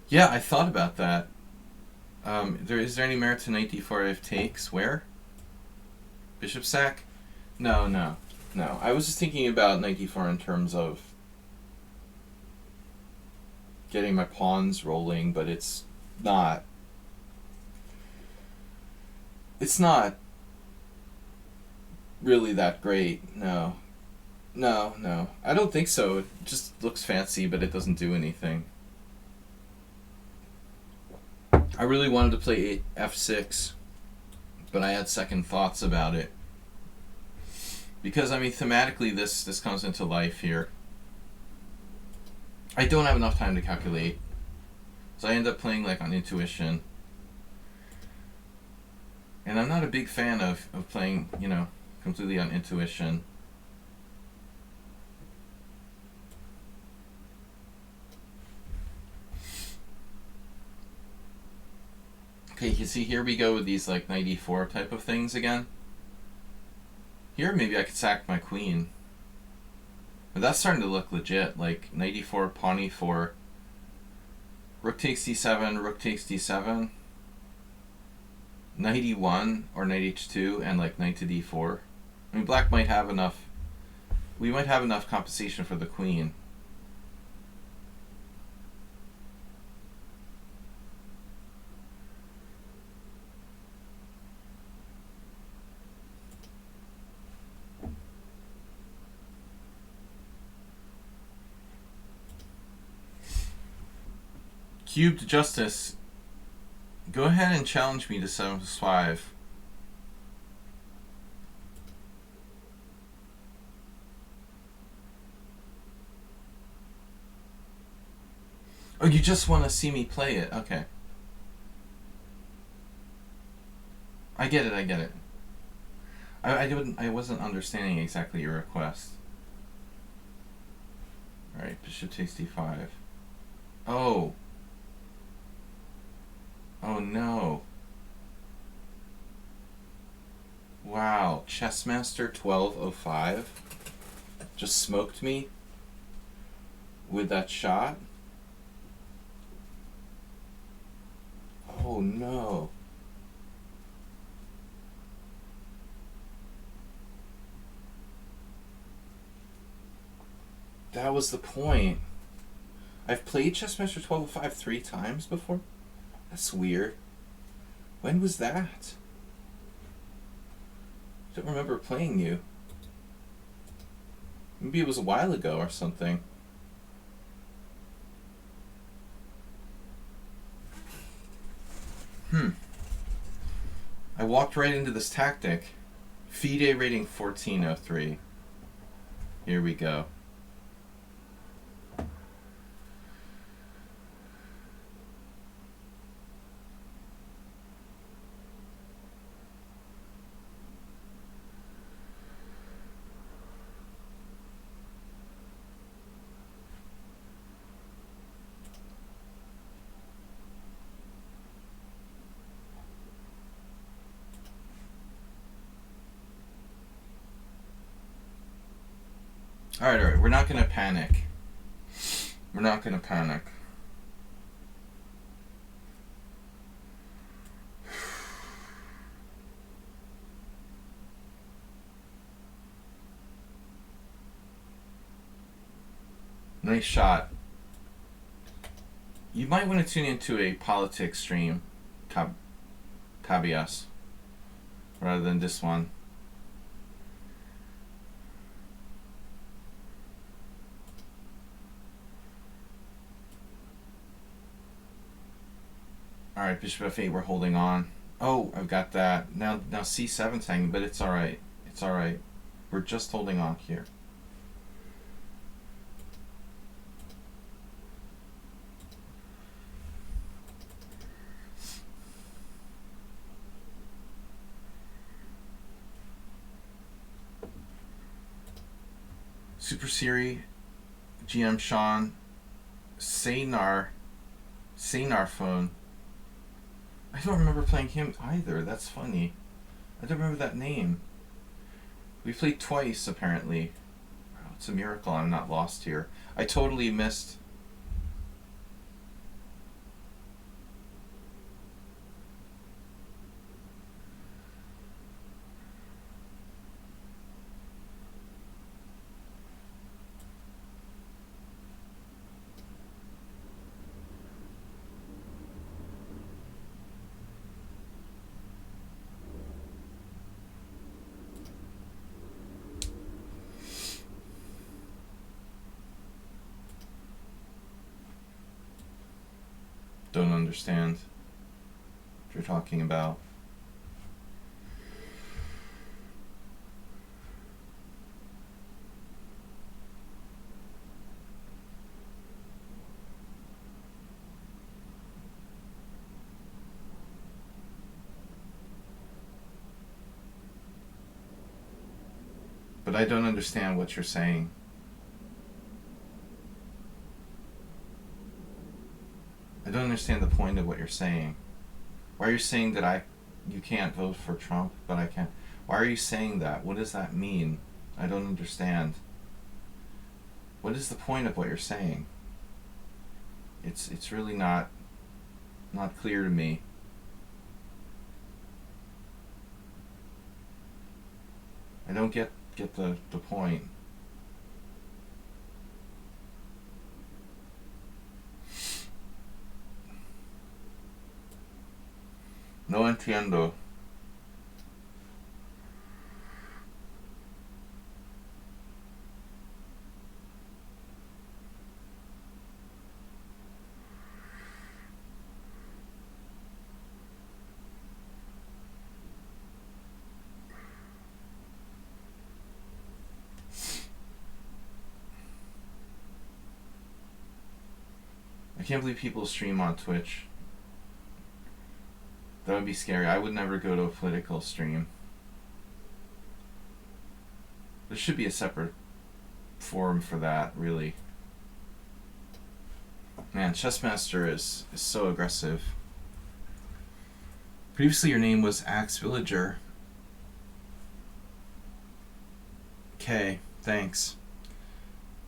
Yeah, I thought about that. Is there any merit to knight d4 if takes? Where? Bishop sack? No, no, no. I was just thinking about knight d4 in terms of getting my pawns rolling, but it's not. It's not really that great. No. No, no. I don't think so. It just looks fancy, but it doesn't do anything. I really wanted to play f6, but I had second thoughts about it. Because, I mean, thematically, this comes into life here. I don't have enough time to calculate. So I end up playing, like, on intuition. And I'm not a big fan of playing, you know, completely on intuition. Okay, you see, here we go with these, like, knight e4 type of things again. Here, maybe I could sack my queen. But that's starting to look legit, like, knight e4, pawn e4, rook takes d7, rook takes d7, knight e1 or knight h2, and, like, knight to d4. I mean, black might have enough, we might have enough compensation for the queen. Cubed Justice, go ahead and challenge me to 7+5. Oh, you just want to see me play it? Okay. I get it, I get it. I wasn't understanding exactly your request. Alright, bishop takes d5. Oh. Oh no. Wow, Chessmaster 1205 just smoked me with that shot. Oh no. That was the point. I've played Chessmaster 1205 3 times before? That's weird. When was that? I don't remember playing you. Maybe it was a while ago or something. I walked right into this tactic. FIDE rating 1403. Here we go. Alright, we're not gonna panic. We're not gonna panic. Nice shot. You might want to tune into a politics stream, Cabias, rather than this one. Alright, bishop f8, we're holding on. Oh, I've got that. Now c7's hanging, but it's alright. It's alright. We're just holding on here. Super Siri, GM Sean, Saynar phone. I don't remember playing him either. That's funny. I don't remember that name. We played twice, apparently. Wow, it's a miracle I'm not lost here. I totally missed. Don't understand what you're talking about. But I don't understand what you're saying. I don't understand the point of what you're saying. Why are you saying that you can't vote for Trump, but I can? Why are you saying that? What does that mean? I don't understand. What is the point of what you're saying? It's really not clear to me. I don't get the point. No entiendo. I can't believe people stream on Twitch. That would be scary. I would never go to a political stream. There should be a separate forum for that, really. Man, Chessmaster is so aggressive. Previously your name was Axe Villager. Okay, thanks.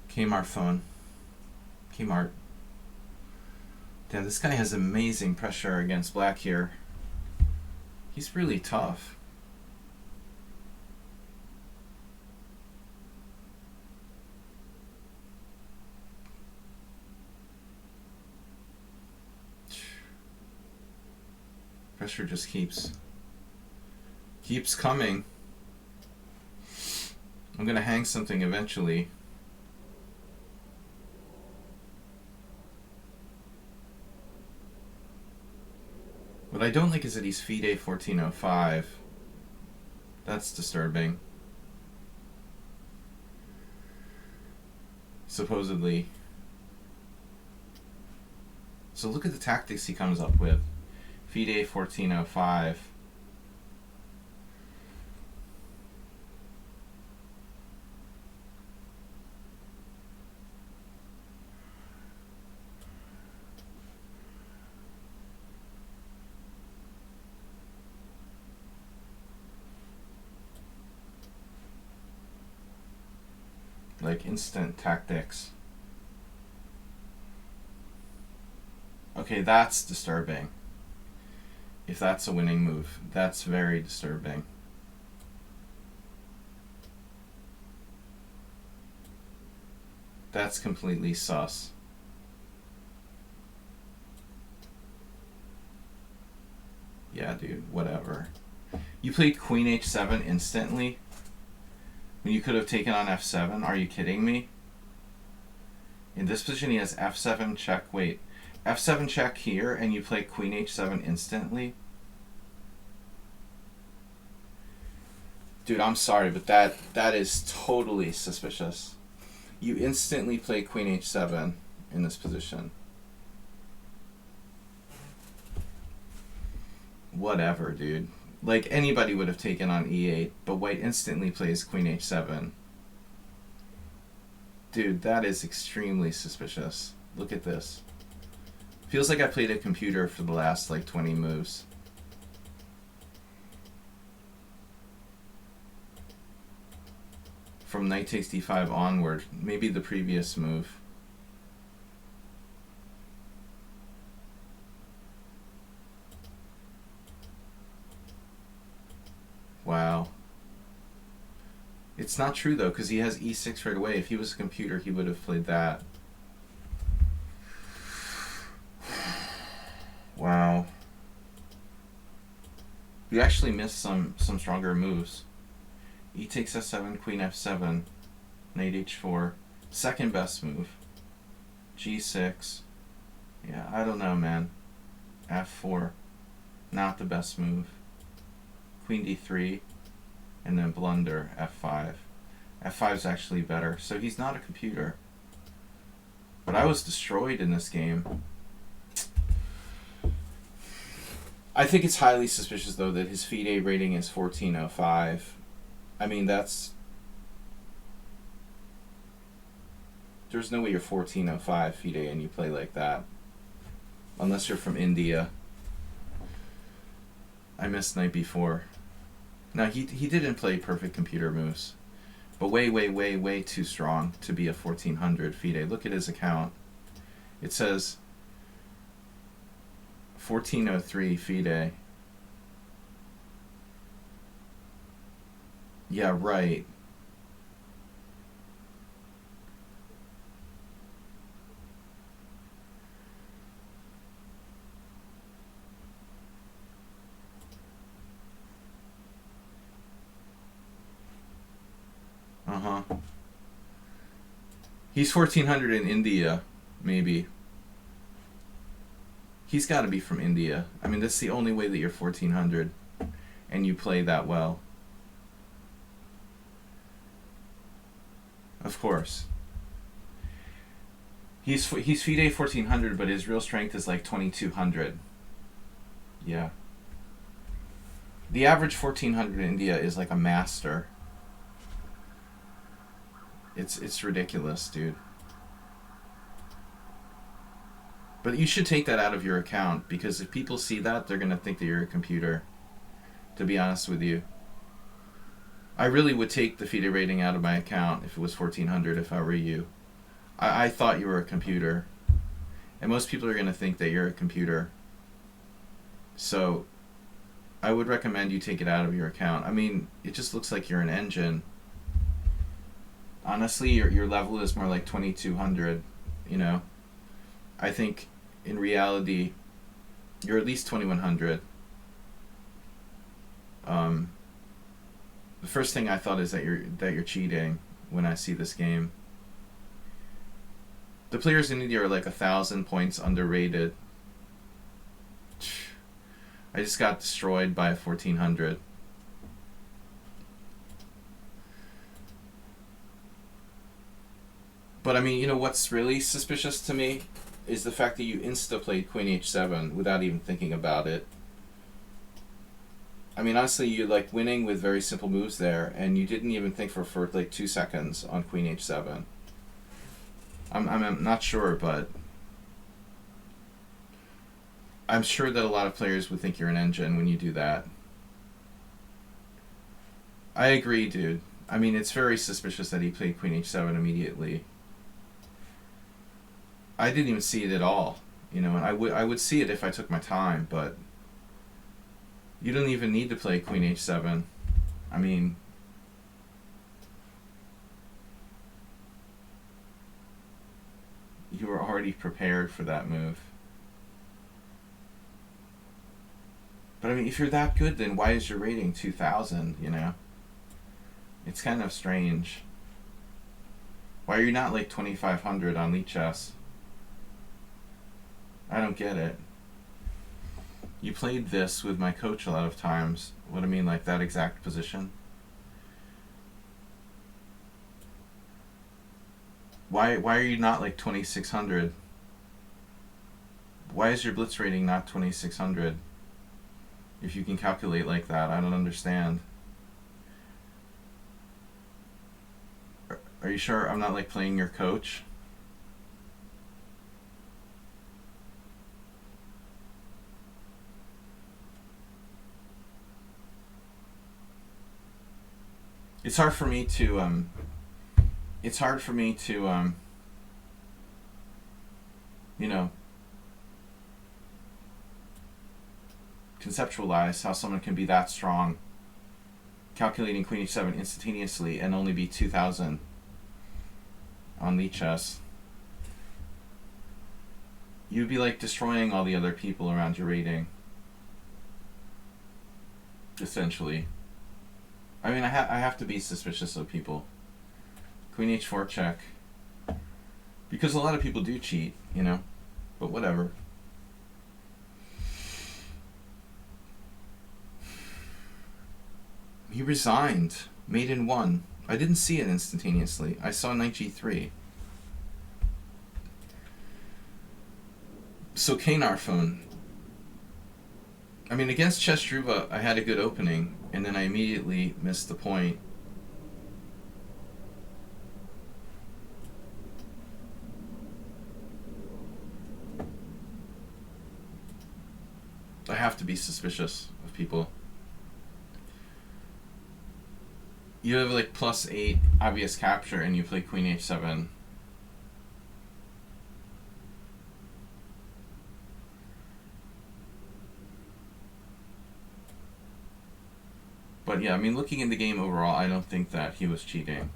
Kmart phone. Kmart. Damn, this guy has amazing pressure against black here. He's really tough. Pressure just keeps coming. I'm gonna hang something eventually. What I don't like is that he's FIDE 1405. That's disturbing. Supposedly. So look at the tactics he comes up with. FIDE 1405. Like instant tactics. Okay, that's disturbing. If that's a winning move, that's very disturbing. That's completely sus. Yeah, dude, whatever. You played Queen H7 instantly when you could have taken on F7. Are you kidding me? In this position, he has F7 check. Wait, F7 check here, and you play Queen H7 instantly? Dude, I'm sorry, but that is totally suspicious. You instantly play Queen H7 in this position. Whatever, dude. Like, anybody would have taken on E8, but white instantly plays Queen H7. Dude, that is extremely suspicious. Look at this. Feels like I played a computer for the last like 20 moves. From knight takes d5 onward, maybe the previous move. Wow. It's not true though, because he has e6 right away. If he was a computer, he would have played that. Wow. We actually missed some stronger moves. E takes f7, queen f7, knight h4. Second best move. g6. Yeah, I don't know, man. f4. Not the best move. Queen d3. And then blunder, f5. f5 is actually better. So he's not a computer. But I was destroyed in this game. I think it's highly suspicious, though, that his FIDE rating is 1405. I mean, that's... There's no way you're 1405 FIDE and you play like that. Unless you're from India. I missed knight b4. Now, he didn't play perfect computer moves. But way too strong to be a 1400 FIDE. Look at his account. It says 1403 FIDE. Yeah, right. Uh-huh. He's 1400 in India, maybe. He's got to be from India. I mean, that's the only way that you're 1400 and you play that well. Of course. He's FIDE 1400, but his real strength is like 2200. Yeah. The average 1400 in India is like a master. It's ridiculous, dude. But you should take that out of your account, because if people see that, they're going to think that you're a computer, to be honest with you. I really would take the FIDE rating out of my account if it was 1400 if I were you. I thought you were a computer. And most people are going to think that you're a computer. So I would recommend you take it out of your account. I mean, it just looks like you're an engine. Honestly, your level is more like 2200, you know. I think in reality you're at least 2100. The first thing I thought is that you're cheating when I see this game. The players in India are like 1,000 points underrated. I just got destroyed by 1400. But I mean, you know what's really suspicious to me is the fact that you insta-played Queen H7 without even thinking about it. I mean, honestly, you're like winning with very simple moves there, and you didn't even think for like 2 seconds on Queen H7. I'm not sure, but I'm sure that a lot of players would think you're an engine when you do that. I agree, dude. I mean, it's very suspicious that he played Queen H7 immediately. I didn't even see it at all, you know, and I would see it if I took my time, but you don't even need to play Queen H7. I mean, you were already prepared for that move. But I mean, if you're that good, then why is your rating 2000, you know? It's kind of strange. Why are you not like 2500 on lichess? I don't get it. You played this with my coach a lot of times. What I mean, like that exact position. Why are you not like 2600? Why is your blitz rating not 2600? If you can calculate like that, I don't understand. Are you sure I'm not like playing your coach? It's hard for me to it's hard for me to you know, conceptualize how someone can be that strong calculating queen h7 instantaneously and only be 2000 on lichess. You'd be like destroying all the other people around your rating, essentially. I mean, I have to be suspicious of people. Queen h4 check, because a lot of people do cheat, you know, but whatever. He resigned. Mate in 1. I didn't see it instantaneously. I saw knight g3. So Kanar phone. I mean, against Chestruba, I had a good opening, and then I immediately missed the point. I have to be suspicious of people. You have like +8 obvious capture and you play queen h7. But yeah, I mean, looking in the game overall, I don't think that he was cheating.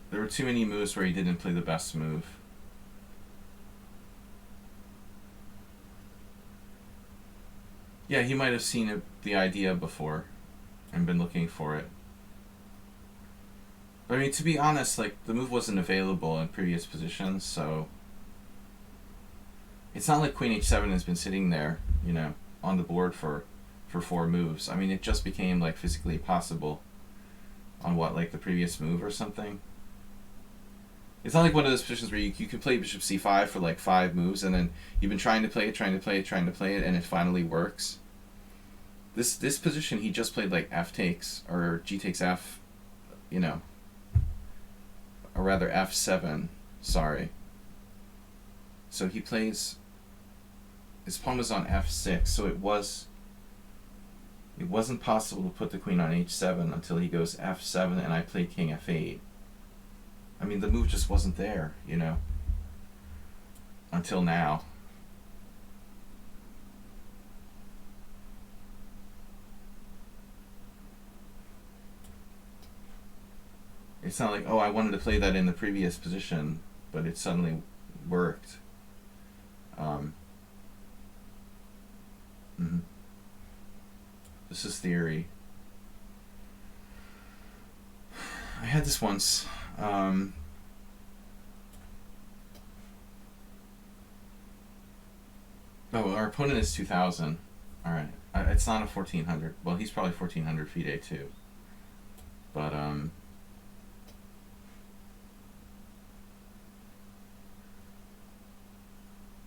There were too many moves where he didn't play the best move. Yeah, he might have seen it, the idea before and been looking for it. But I mean, to be honest, like, the move wasn't available in previous positions, so it's not like queen h7 has been sitting there, you know, on the board for 4 moves. I mean, it just became like physically possible on what, like the previous move or something. It's not like one of those positions where you can play bishop c5 for like 5 moves and then you've been trying to play it, and it finally works. This position, he just played like f takes or g takes f, you know, or rather f7, sorry. So he plays, his pawn was on f6, so it wasn't possible to put the queen on h7 until he goes f7 and I played king f8. I mean, the move just wasn't there, you know, until now. It's not like, oh, I wanted to play that in the previous position, but it suddenly worked. This is theory. I had this once. Oh, our opponent is 2000. Alright. It's not a 1400. Well, he's probably 1400 FIDE too. But,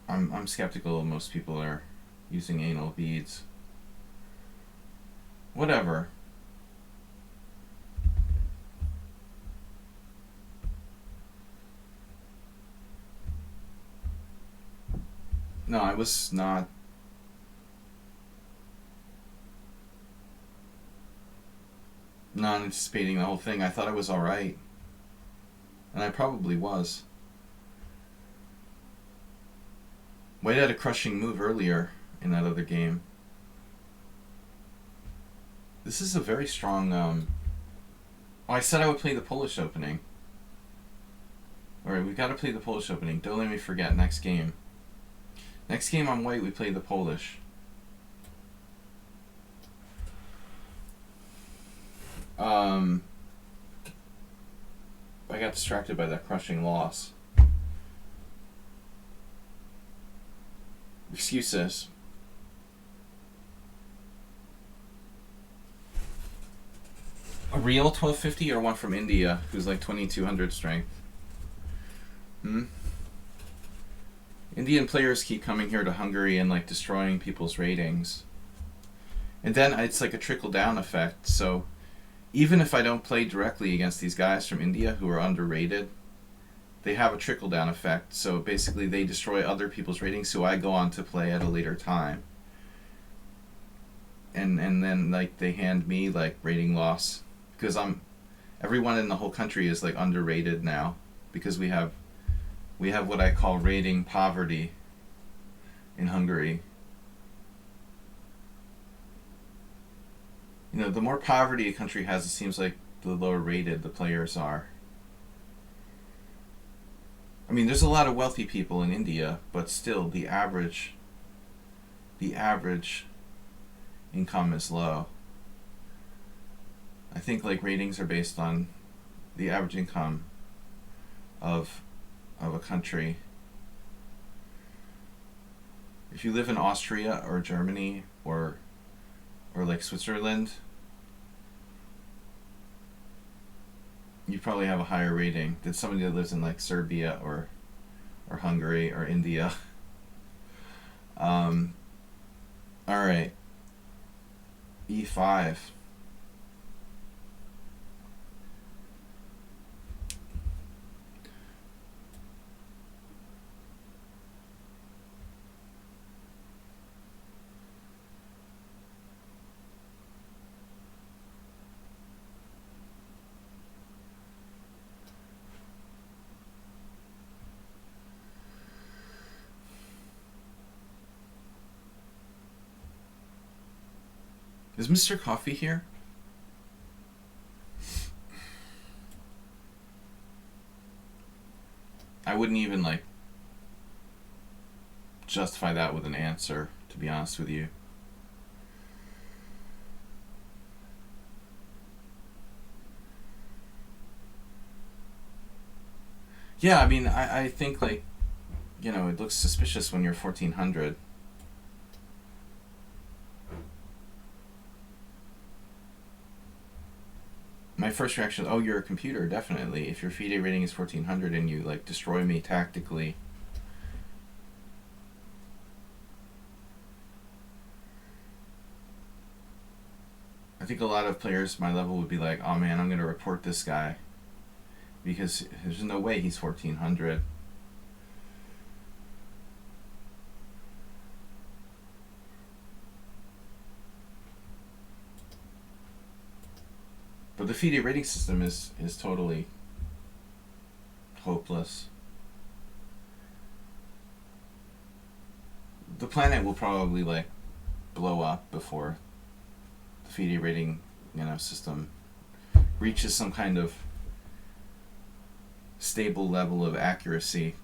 I'm skeptical most people are using anal beads. Whatever. No, I was not anticipating the whole thing. I thought I was alright. And I probably was. White had a crushing move earlier in that other game. This is a very strong, oh, I said I would play the Polish opening. Alright, we've got to play the Polish opening. Don't let me forget, next game. Next game on white, we play the Polish. I got distracted by that crushing loss. Excuses. A real 1250 or one from India who's like 2200 strength? Indian players keep coming here to Hungary and like destroying people's ratings. And then it's like a trickle-down effect, so even if I don't play directly against these guys from India who are underrated, they have a trickle-down effect, so basically they destroy other people's ratings, so I go on to play at a later time. and then like they hand me like rating loss because everyone in the whole country is like underrated now because we have what I call rating poverty in Hungary. You know, the more poverty a country has, it seems like the lower rated the players are. I mean, there's a lot of wealthy people in India, but still the average income is low. I think like ratings are based on the average income of a country. If you live in Austria or Germany or like Switzerland, you probably have a higher rating than somebody that lives in like Serbia or Hungary or India. All right, E5. Is Mr. Coffee here? I wouldn't even like justify that with an answer, to be honest with you. Yeah, I mean, I think like, you know, it looks suspicious when you're 1400. My first reaction is, oh, you're a computer, definitely. If your FIDE rating is 1400 and you like destroy me tactically. I think a lot of players my level would be like, oh man, I'm going to report this guy because there's no way he's 1400. But the FIDE rating system is totally hopeless. The planet will probably like blow up before the FIDE rating, you know, system reaches some kind of stable level of accuracy.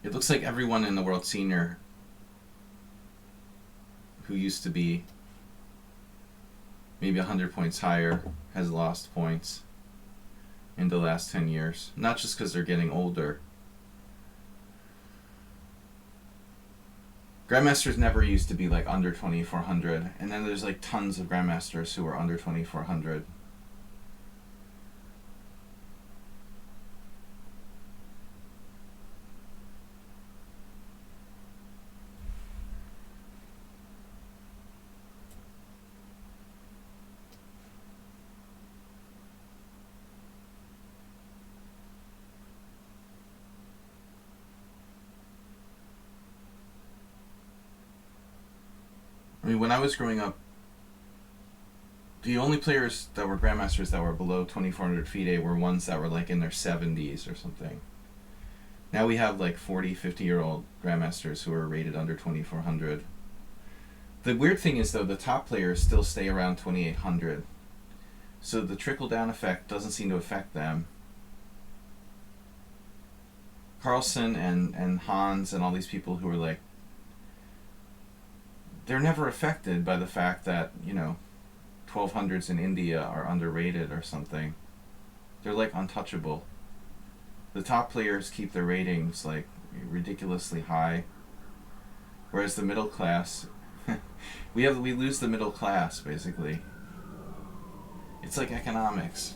It looks like everyone in the World Senior who used to be maybe 100 points higher has lost points in the last 10 years. Not just because they're getting older. Grandmasters never used to be like under 2400, and then there's like tons of Grandmasters who are under 2400. I mean, when I was growing up, the only players that were Grandmasters that were below 2400 FIDE were ones that were like in their 70s or something. Now we have like 40, 50-year-old Grandmasters who are rated under 2400. The weird thing is, though, the top players still stay around 2800. So the trickle-down effect doesn't seem to affect them. Carlsen and Hans and all these people who are like, they're never affected by the fact that, you know, 1200s in India are underrated or something. They're like untouchable. The top players keep their ratings like ridiculously high, whereas the middle class, we lose the middle class basically. It's like economics.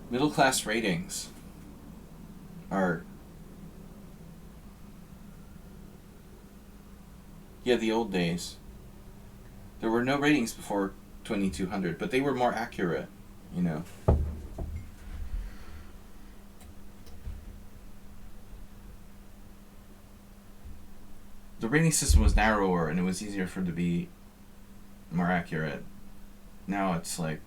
Middle class ratings are, yeah, the old days. There were no ratings before 2200, but they were more accurate, you know. the rating system was narrower and it was easier for it to be more accurate. Now it's like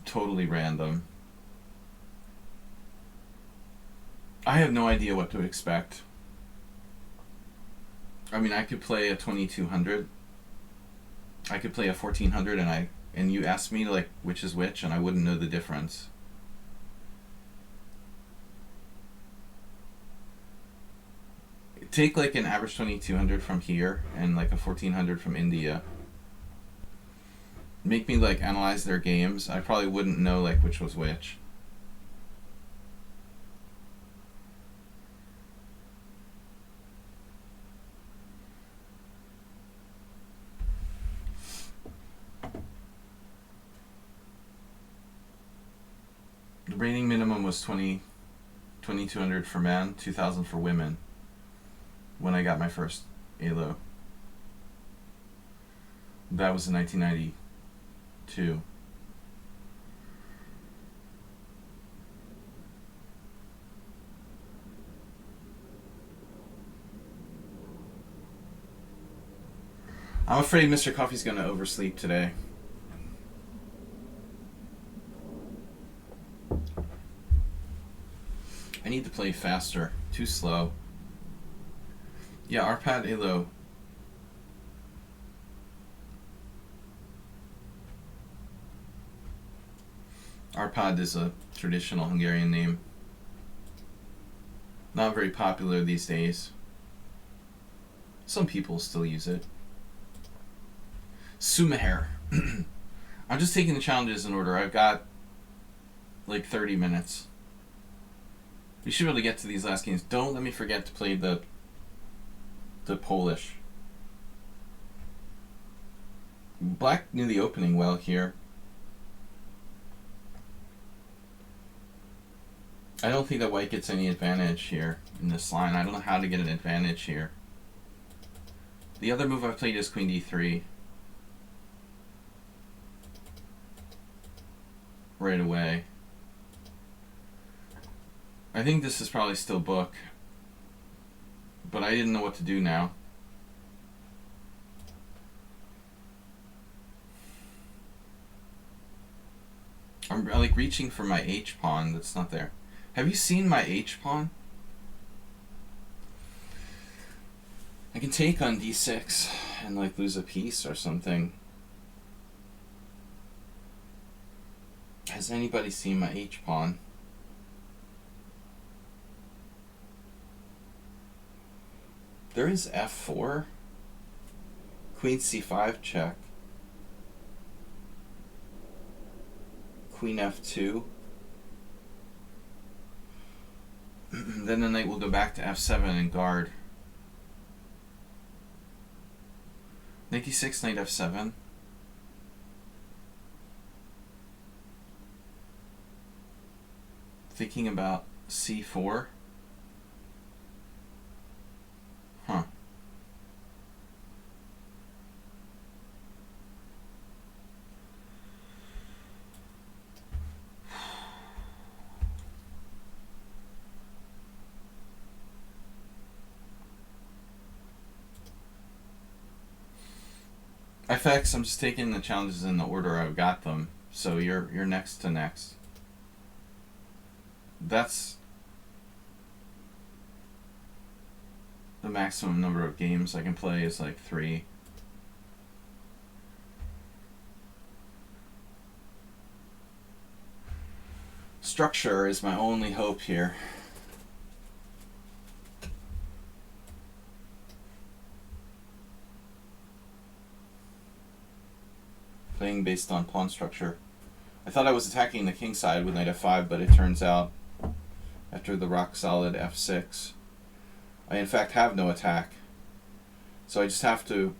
totally random. I have no idea what to expect. I mean, I could play a 2200. I could play a 1400 and you asked me like which is which and I wouldn't know the difference. Take like an average 2200 from here and like a 1400 from India. Make me like analyze their games. I probably wouldn't know like which was which. The rating minimum was 2200 for men, 2000 for women when I got my first ELO. That was in 1992. I'm afraid Mr. Coffee's going to oversleep today. I need to play faster. Too slow. Yeah, Arpad Elo. Arpad is a traditional Hungarian name. Not very popular these days. Some people still use it. Sumaher. I'm just taking the challenges in order. I've got like 30 minutes. We should be able to get to these last games. Don't let me forget to play the Polish. Black knew the opening well here. I don't think that white gets any advantage here in this line. I don't know how to get an advantage here. The other move I've played is Queen D3. Right away. I think this is probably still book. But I didn't know what to do now. I'm like reaching for my H pawn that's not there. Have you seen my H pawn? I can take on D6 and like lose a piece or something. Has anybody seen my H pawn? There is F4. Queen C5 check. Queen F2. Then the knight will go back to F7 and guard. Knight D6, knight F7. Thinking about C4. Huh. FX, I'm just taking the challenges in the order I've got them. So you're next to next. That's the maximum number of games I can play is like 3. Structure is my only hope here. Playing based on pawn structure. I thought I was attacking the king side with knight f5, but it turns out after the rock solid f6 I in fact have no attack. So I just have to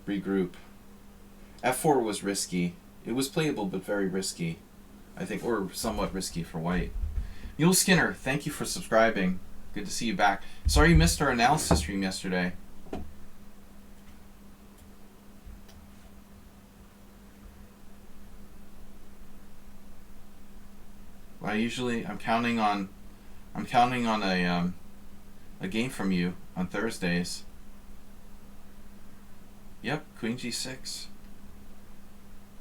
regroup. f4 was risky. It was playable but very risky, I think, or somewhat risky for white. Mule Skinner, thank you for subscribing. Good to see you back. Sorry you missed our analysis stream yesterday. I'm counting on a a game from you on Thursdays. Yep, queen g6.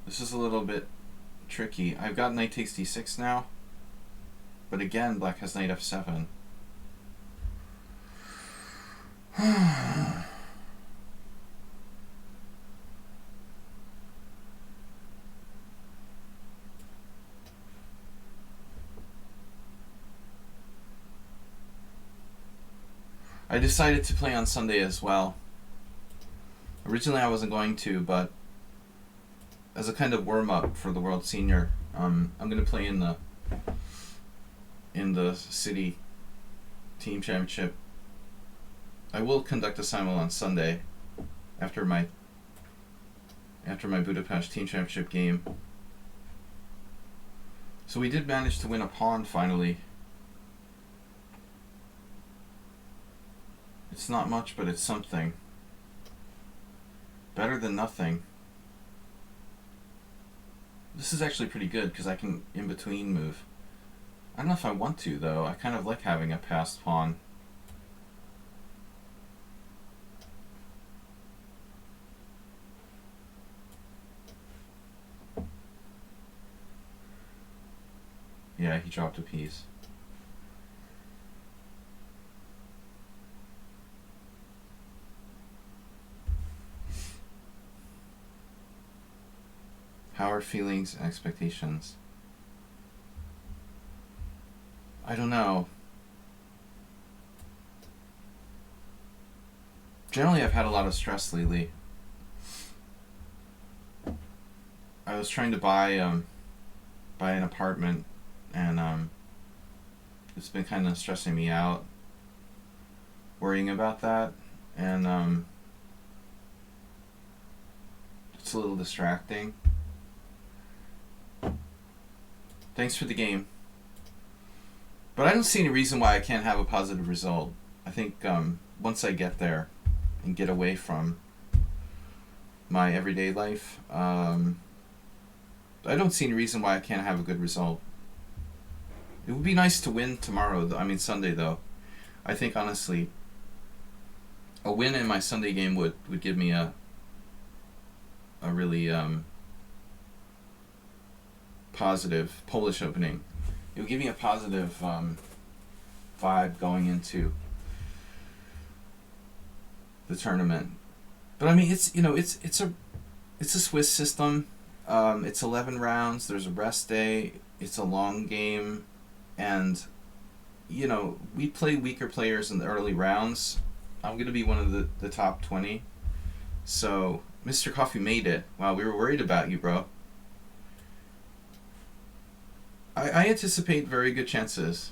This is a little bit tricky. I've got knight takes d6 now, but again, black has knight f7. I decided to play on Sunday as well. Originally I wasn't going to, but as a kind of warm-up for the World Senior, I'm going to play in the city team championship. I will conduct a simul on Sunday after my Budapest team championship game. So we did manage to win a pawn finally. It's not much, but it's something. Better than nothing. This is actually pretty good because I can in between move. I don't know if I want to though. I kind of like having a passed pawn. Yeah, he dropped a piece. How are feelings and expectations? I don't know. Generally, I've had a lot of stress lately. I was trying to buy an apartment, and it's been kind of stressing me out, worrying about that, and it's a little distracting. Thanks for the game. But I don't see any reason why I can't have a positive result. I think once I get there and get away from my everyday life, I don't see any reason why I can't have a good result. It would be nice to win tomorrow, Sunday though. I think honestly, a win in my Sunday game would give me a really positive Polish opening. It would give me a positive vibe going into the tournament. But I mean, it's a Swiss system. It's 11 rounds. There's a rest day. It's a long game, and we play weaker players in the early rounds. I'm gonna be one of the top 20. So Mr. Coffee made it. Wow, we were worried about you, bro. I anticipate very good chances.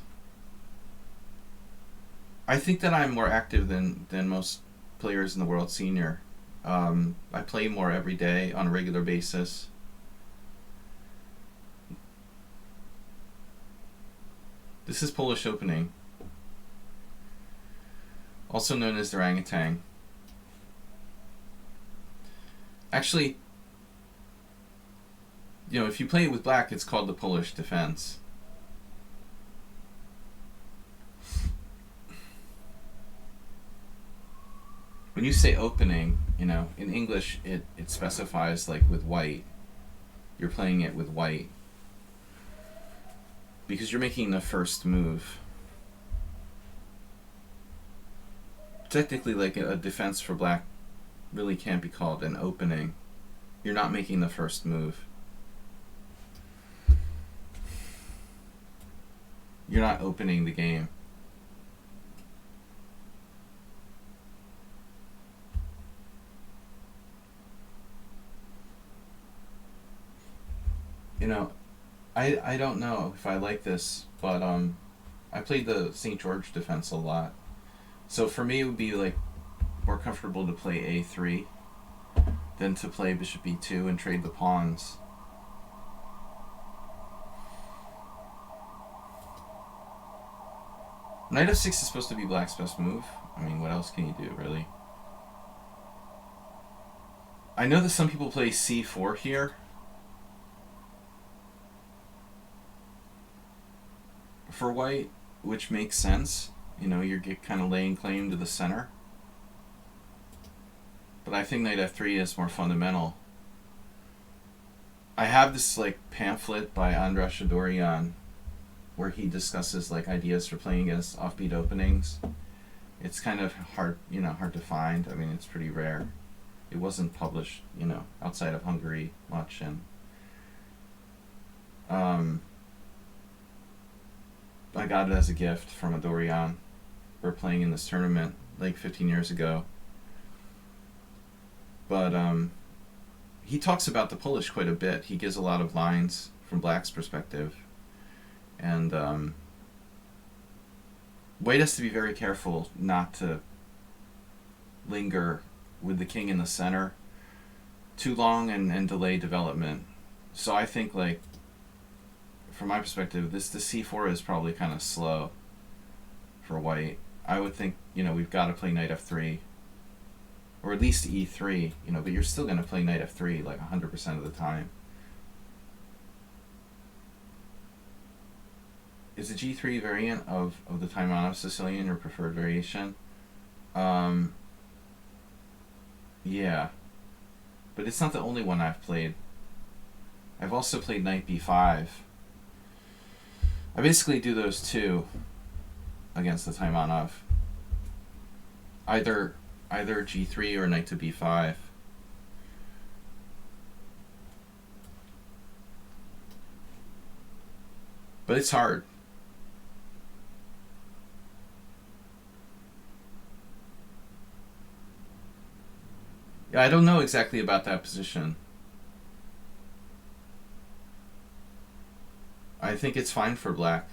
I think that I'm more active than most players in the World Senior. I play more every day on a regular basis. This is Polish opening, also known as the orangutan. Actually, if you play it with black, it's called the Polish defense. When you say opening, in English it specifies like with white. You're playing it with white because you're making the first move. Technically, like a defense for black really can't be called an opening. You're not making the first move. You're not opening the game. I don't know if I like this, but I played the St. George defense a lot. So for me, it would be like more comfortable to play a3 than to play bishop e2 and trade the pawns. Knight f6 is supposed to be black's best move. I mean, what else can you do, really? I know that some people play c4 here. For white, which makes sense. You know, you're kind of laying claim to the center. But I think knight f3 is more fundamental. I have this like pamphlet by Andras Shadorian where he discusses like ideas for playing against offbeat openings. It's kind of hard, you know, hard to find. I mean, it's pretty rare. It wasn't published, you know, outside of Hungary much, and I got it as a gift from a Dorian. We're playing in this tournament like 15 years ago. But he talks about the Polish quite a bit. He gives a lot of lines from Black's perspective. And White has to be very careful not to linger with the king in the center too long and delay development. So I think, like, from my perspective, the c4 is probably kind of slow for White. I would think, you know, we've got to play knight f3, or at least e3, you know, but you're still going to play knight f3 like 100% of the time. Is the g3 variant of the Taimanov Sicilian your preferred variation? Yeah. But it's not the only one I've played. I've also played knight b5. I basically do those two against the Taimanov. Either g3 or knight to b5. But it's hard. Yeah, I don't know exactly about that position. I think it's fine for Black.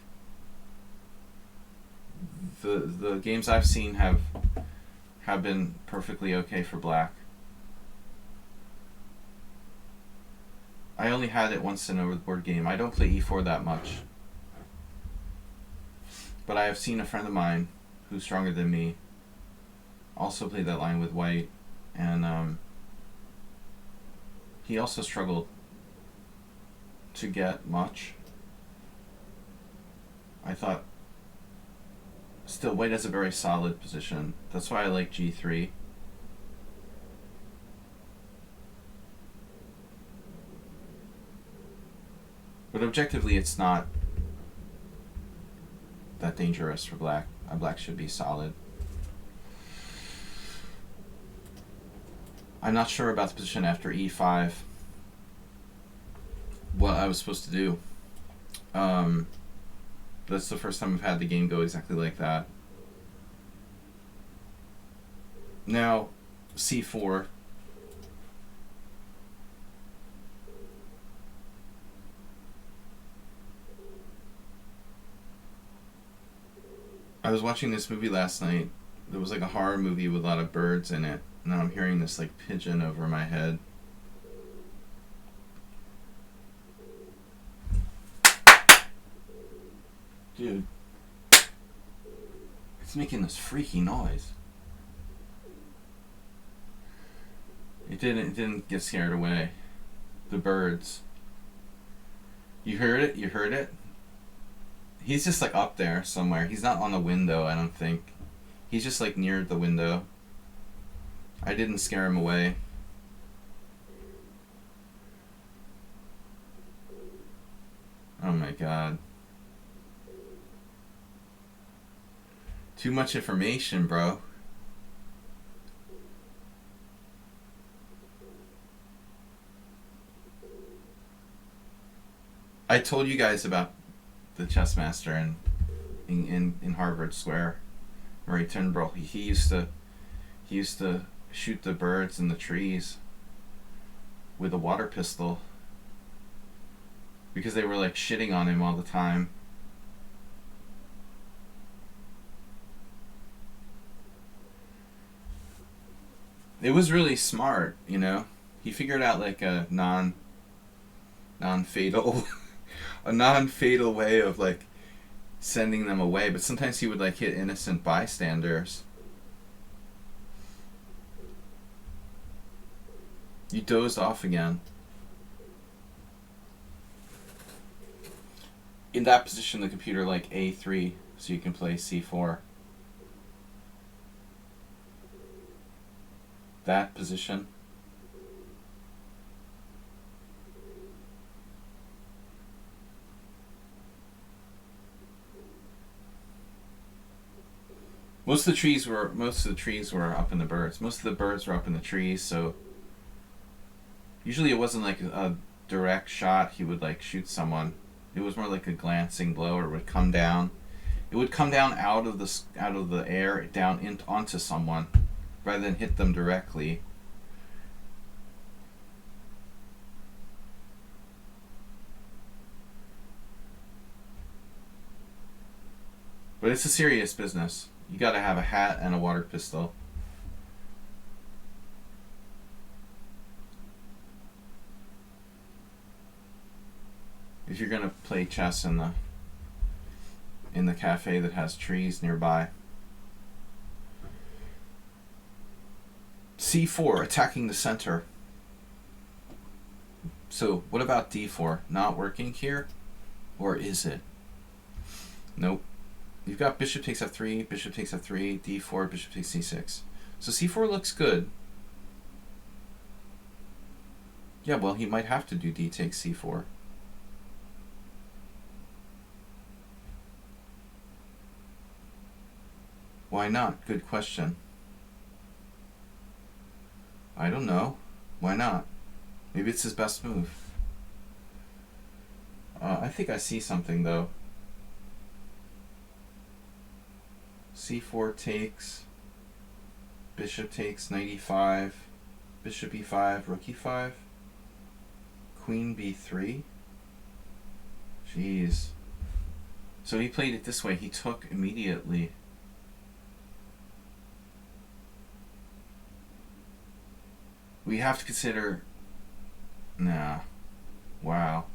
The games I've seen have been perfectly okay for Black. I only had it once in a board game. I don't play e4 that much. But I have seen a friend of mine who's stronger than me also play that line with White, and he also struggled to get much. I thought still White has a very solid position. That's why I like g3. But objectively, it's not that dangerous for Black. Black should be solid. I'm not sure about the position after e5. What I was supposed to do. That's the first time I've had the game go exactly like that. Now, c4. I was watching this movie last night. There was like a horror movie with a lot of birds in it. Now I'm hearing this like pigeon over my head. Dude. It's making this freaky noise. It didn't get scared away. The birds. You heard it? You heard it? He's just like up there somewhere. He's not on the window, I don't think. He's just like near the window. I didn't scare him away. Oh my god. Too much information, bro. I told you guys about the chess master in Harvard Square, Murray Turnbull. He used to shoot the birds in the trees with a water pistol because they were like shitting on him all the time. It was really smart, you know. He figured out like a non-fatal a non-fatal way of like sending them away, but sometimes he would like hit innocent bystanders. You dozed off again. In that position, the computer like a3, so you can play c4. that position. Most of the trees were up in the birds. Most of the birds were up in the trees, so usually it wasn't like a direct shot. He would like shoot someone. It was more like a glancing blow, or it would come down. It would come down out of the air down onto someone, rather than hit them directly. But it's a serious business. You gotta have a hat and a water pistol. If you're gonna play chess in the cafe that has trees nearby. C4, attacking the center. So what about D4? Not working here? Or is it? Nope. You've got bishop takes f3, bishop takes f3, d4, bishop takes c6. So c4 looks good. Yeah, well, he might have to do d takes c4. Why not? Good question. I don't know. Why not? Maybe it's his best move. I think I see something, though. c4 takes, bishop takes, knight e5, bishop e5, rook e5, queen b3. Jeez. So he played it this way. He took immediately. We have to consider... Nah. Wow.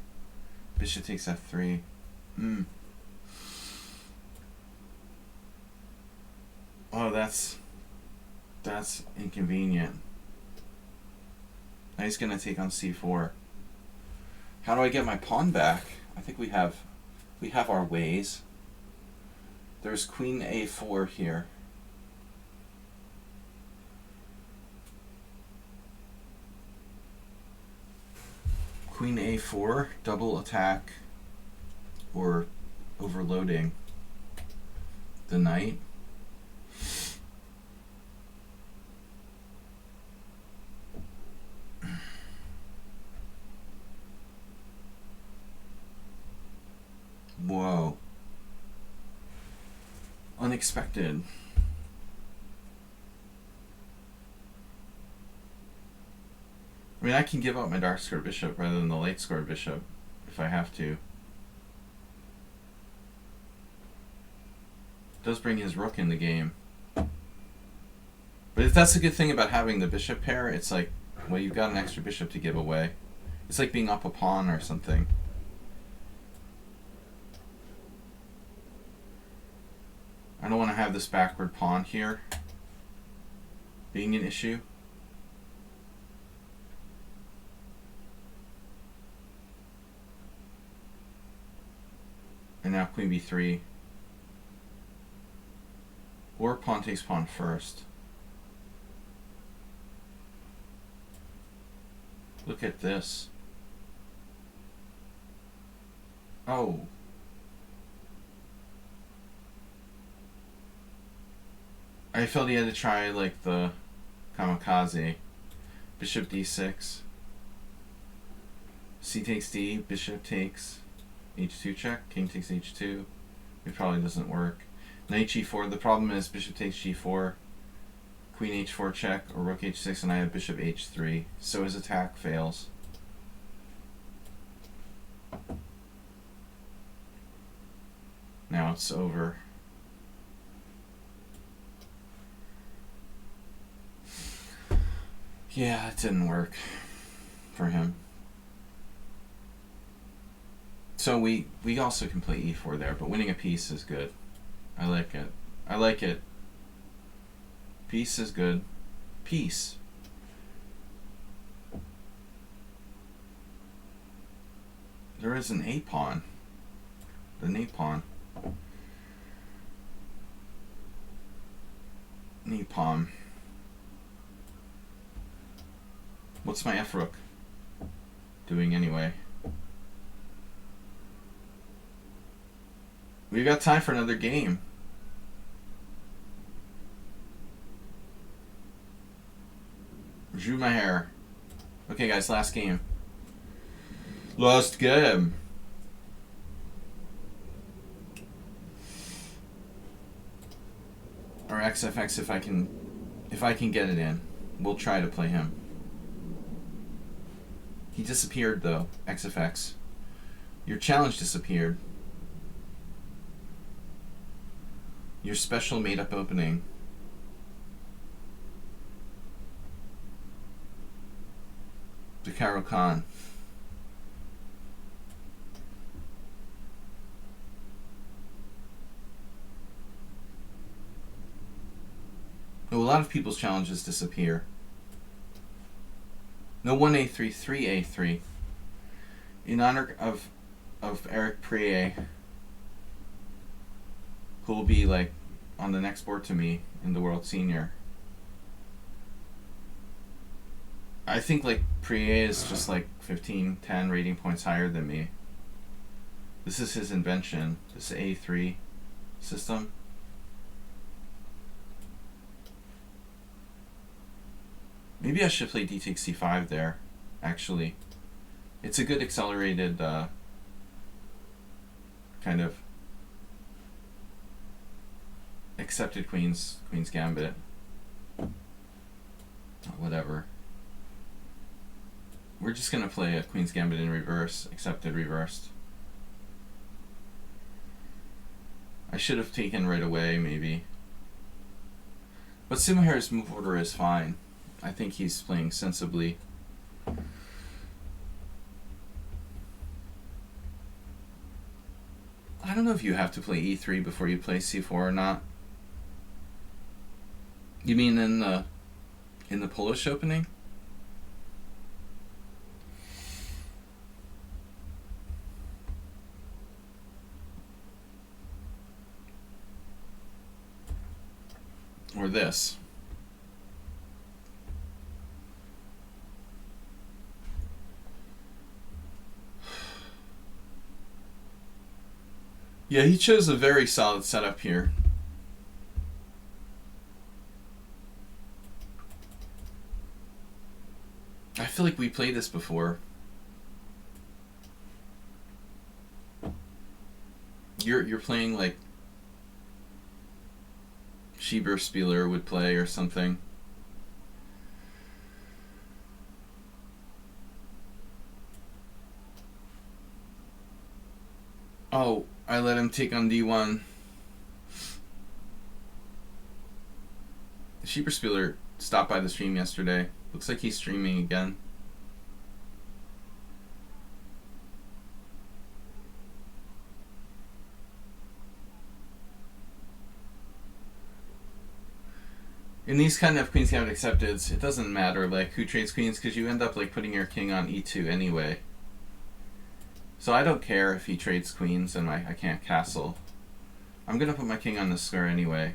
Bishop takes f3. Oh, that's inconvenient. Now he's gonna take on c4. How do I get my pawn back? I think we have our ways. There's queen a4 here. Queen a4, double attack, or overloading the knight. Whoa. Unexpected. I mean, I can give up my dark square bishop rather than the light square bishop if I have to. It does bring his rook in the game. But if that's the good thing about having the bishop pair, it's like, well, you've got an extra bishop to give away. It's like being up a pawn or something. I don't want to have this backward pawn here being an issue. And now queen b3. Or pawn takes pawn first. Look at this. Oh. I felt he had to try like the kamikaze. Bishop d6. C takes d, bishop takes h2 check, king takes h2. It probably doesn't work. Knight g4, the problem is bishop takes g4, queen h4 check, or rook h6, and I have bishop h3, so his attack fails. Now it's over. Yeah, it didn't work for him. So we also can play e4 there, but winning a piece is good. I like it. I like it. Piece is good. Piece. There is an a pawn. The knight pawn. Knee pawn. What's my F rook doing anyway? We got time for another game. Drew my hair. Okay, guys, last game. Last game. Or XFX if I can get it in. We'll try to play him. He disappeared though, XFX. Your challenge disappeared. Your special made-up opening. Dakaro Khan. Oh, a lot of people's challenges disappear. No 1A3, 3A3. In honor of Eric Prier, who will be like on the next board to me in the World Senior. I think like Prier is just like 15, 10 rating points higher than me. This is his invention, this A3 system. Maybe I should play d takes c5 there, actually. It's a good accelerated kind of accepted Queen's Gambit. Whatever. We're just going to play a Queen's Gambit in reverse, accepted reversed. I should have taken right away, maybe. But Sumaher's move order is fine. I think he's playing sensibly. I don't know if you have to play e3 before you play c4 or not. You mean in the Polish opening? Or this? Yeah, he chose a very solid setup here. I feel like we played this before. You're playing like Schieber-Spieler would play or something. Oh, I let him take on d1. Schieber-Spieler stopped by the stream yesterday. Looks like he's streaming again. In these kind of Queen's Gambit accepteds, it doesn't matter like who trades queens because you end up like putting your king on e2 anyway. So I don't care if he trades queens and I can't castle. I'm gonna put my king on this square anyway.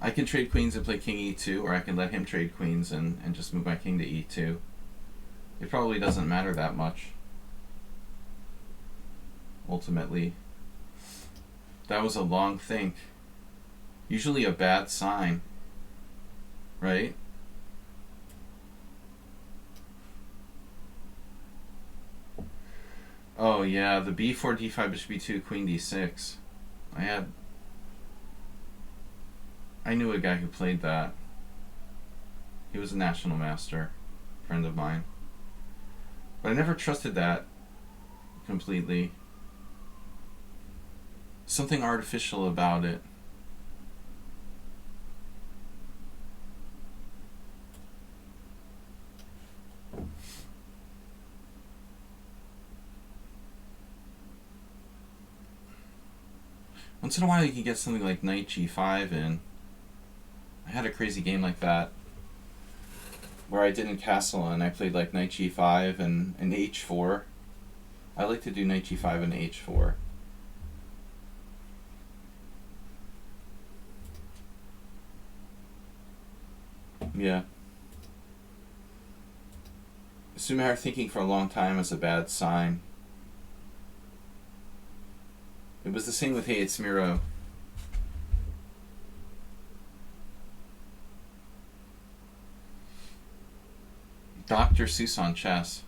I can trade queens and play king e2, or I can let him trade queens and just move my king to e2. It probably doesn't matter that much. Ultimately. That was a long think. Usually a bad sign. Right? Oh yeah, the b4, d5, bishop b2, queen d6. I knew a guy who played that. He was a national master, friend of mine. But I never trusted that completely. Something artificial about it. Once in a while you can get something like knight g5 in. I had a crazy game like that where I didn't castle and I played like knight g5 and h4. I like to do knight g5 and h4. Yeah. Sumihara thinking for a long time is a bad sign. It was the same with Hey It's Miro. Dr. Seuss on chess.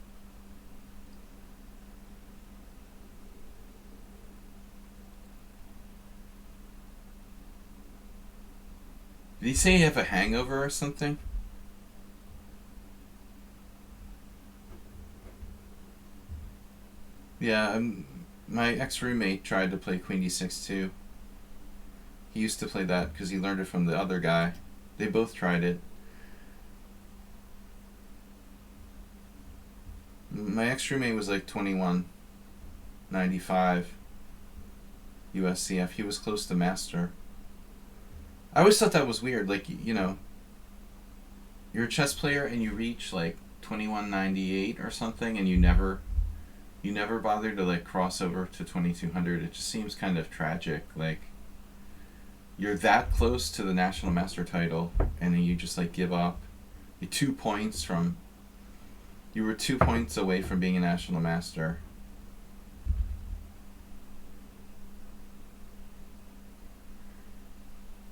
Did he say he have a hangover or something? Yeah, my ex-roommate tried to play Queen D6 too. He used to play that because he learned it from the other guy. They both tried it. My ex-roommate was like 21, 95 USCF. He was close to master. I always thought that was weird. Like, you know, you're a chess player and you reach like 2198 or something, and you never bother to like cross over to 2200. It just seems kind of tragic. Like, you're that close to the national master title, and then you just like give up. You're 2 points from. You were 2 points away from being a national master.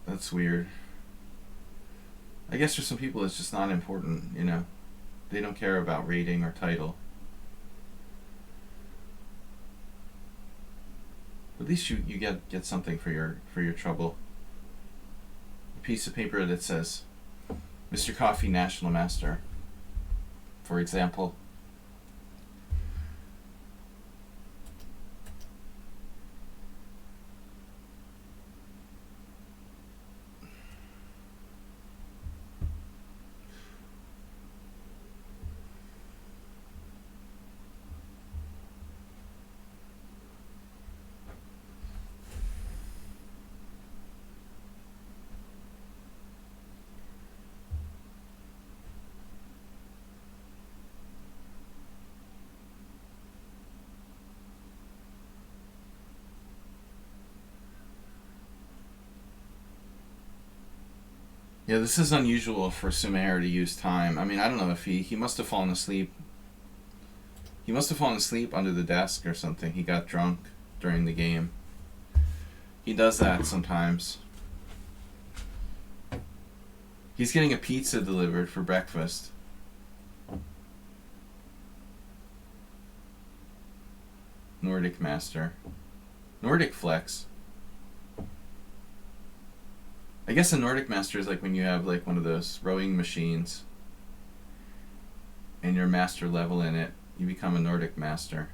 That's weird. I guess for some people it's just not important, you know. They don't care about rating or title. At least you get something for your trouble. A piece of paper that says Mr. Coffee National Master, for example. Yeah, this is unusual for Sumihara to use time. I mean, I don't know if he must have fallen asleep. He must have fallen asleep under the desk or something. He got drunk during the game. He does that sometimes. He's getting a pizza delivered for breakfast. Nordic Master. Nordic Flex. I guess a Nordic Master is like when you have like one of those rowing machines and you're master level in it, you become a Nordic Master.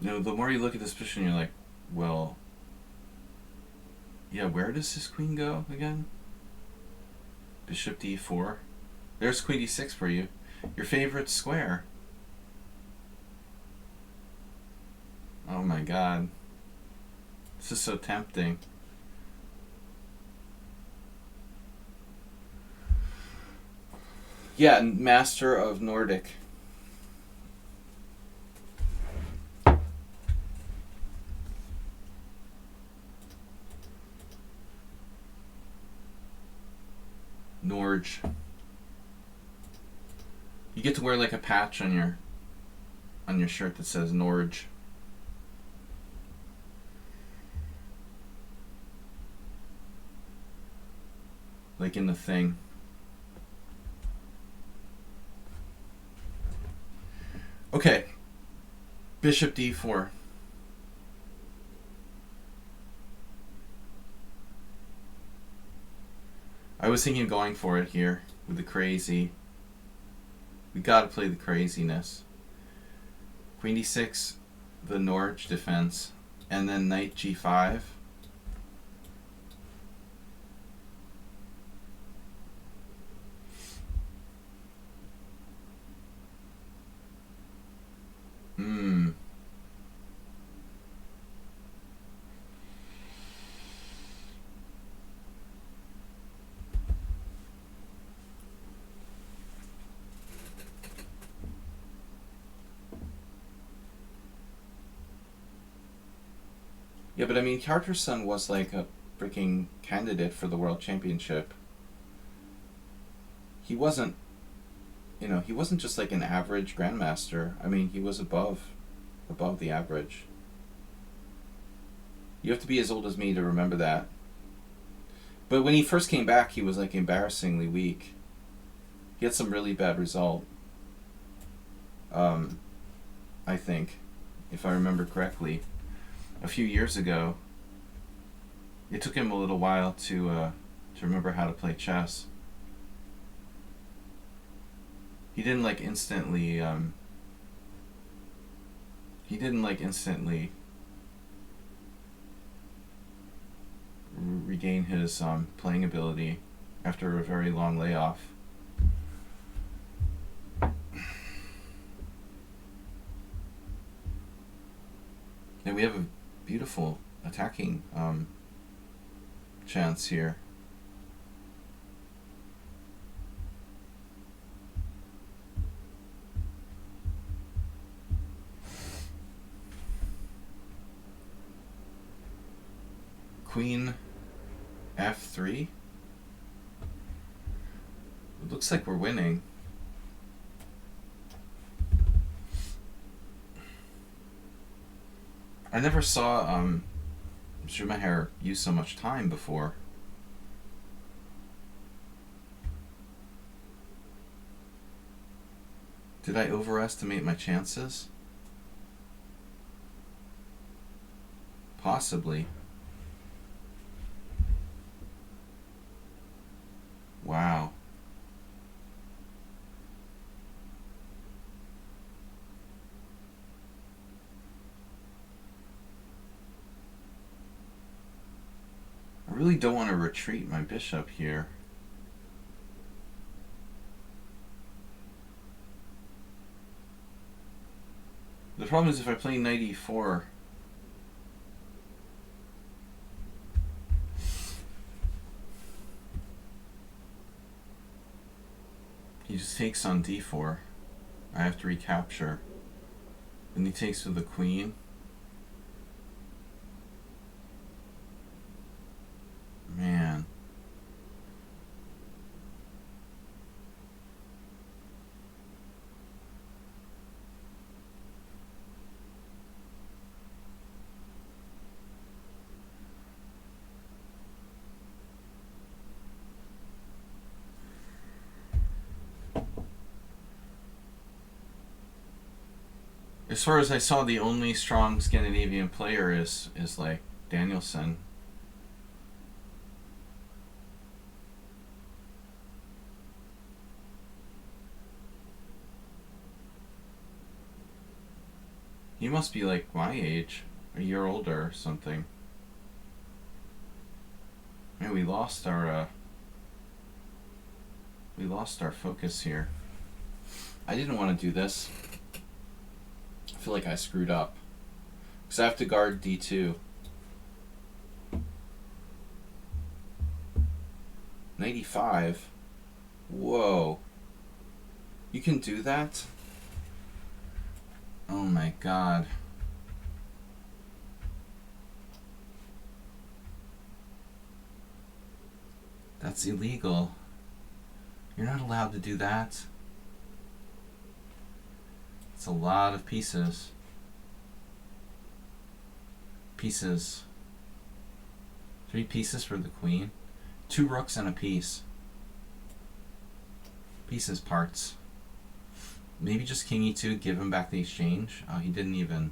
You know, the more you look at this position, you're like, well, yeah, where does this queen go again? Bishop d4. There's queen d6 for you. Your favorite square. Oh my god. This is so tempting. Yeah, Master of Nordic. Norge. You get to wear like a patch on your shirt that says Norge. Like in the thing. Okay. Bishop d4. I was thinking of going for it here with the crazy. We gotta play the craziness. Queen d6, the Norge defense, and then knight g5. Yeah, but I mean, Carterson was like a freaking candidate for the world championship. He wasn't, he wasn't just like an average grandmaster. I mean, he was above the average. You have to be as old as me to remember that. But when he first came back, he was like embarrassingly weak. He had some really bad result. I think, if I remember correctly, a few years ago. It took him a little while to remember how to play chess. He didn't like instantly. He didn't like instantly regain his playing ability after a very long layoff. And we have a beautiful attacking chance here. Queen F3. It looks like we're winning. I never saw Schumacher use so much time before. Did I overestimate my chances? Possibly. Wow. I really don't want to retreat my bishop here. The problem is if I play knight e4, he just takes on d4. I have to recapture. Then he takes with the queen. Man. As far as I saw, the only strong Scandinavian player is like Danielson. He must be like my age, a year older or something. Man, we lost our focus here. I didn't want to do this. I feel like I screwed up. Because I have to guard d2. Knight e5. Whoa. You can do that? Oh my god. That's illegal. You're not allowed to do that. It's a lot of pieces. Pieces. 3 pieces for the queen. 2 rooks and a piece. Pieces, parts. Maybe just king e2, give him back the exchange. Oh, he didn't even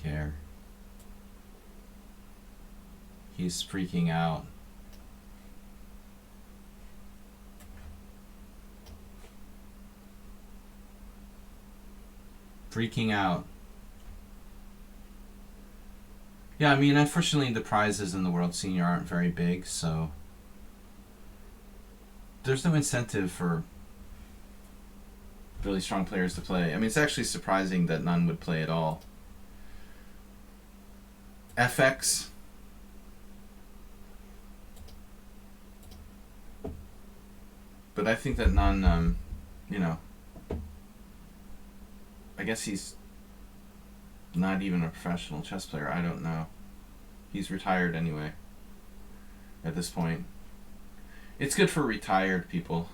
care. He's freaking out. Freaking out. Yeah, I mean, unfortunately the prizes in the World Senior aren't very big, so there's no incentive for really strong players to play. I mean, it's actually surprising that none would play at all. FX. But I think that none, I guess he's Not even a professional chess player. I don't know. He's retired anyway. At this point, it's good for retired people.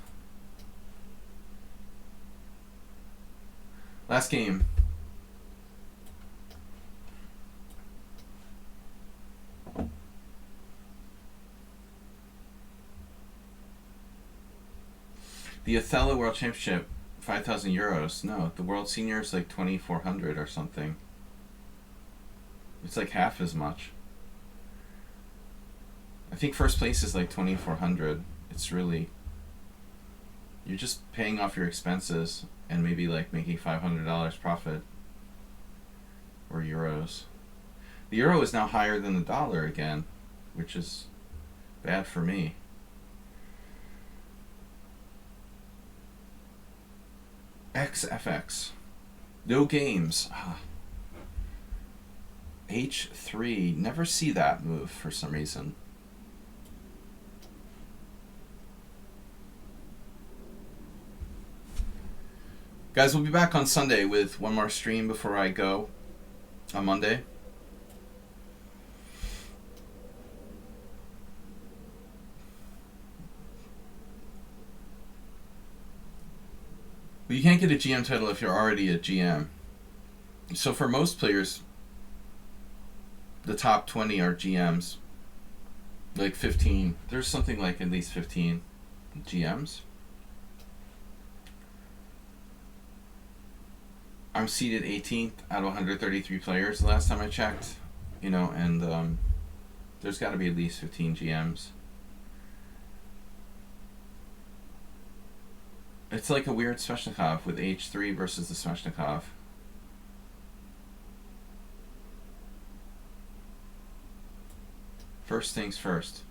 Last game. The Othello World Championship, 5,000 euros. No, the World Senior is like 2,400 or something. It's like half as much. I think first place is like 2,400. It's really, you're just paying off your expenses and maybe like making $500 profit. Or euros. The euro is now higher than the dollar again, which is bad for me. XFX. No games. H3. Never see that move for some reason. Guys, we'll be back on Sunday with one more stream before I go on Monday. But you can't get a GM title if you're already a GM. So for most players, the top 20 are GMs. Like 15. There's something like at least 15 GMs. I'm seated 18th out of 133 players the last time I checked. You know, and there's got to be at least 15 GMs. It's like a weird Sveshnikov with H3 versus the Sveshnikov. First things first.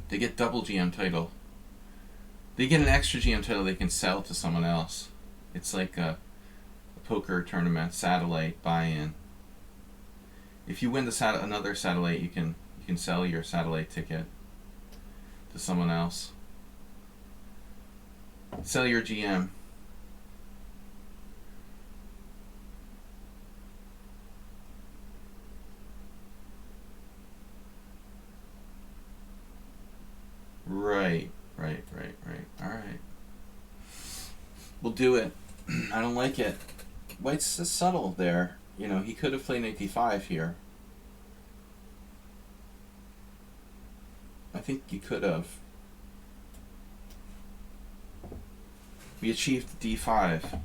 They get double GM title. They get an extra GM title they can sell to someone else. It's like a poker tournament satellite buy-in. If you win the another satellite, you can sell your satellite ticket to someone else. Sell your GM. Right. Alright. We'll do it. I don't like it. White's subtle there. You know, he could have played 85 here. I think he could have. We achieved D5.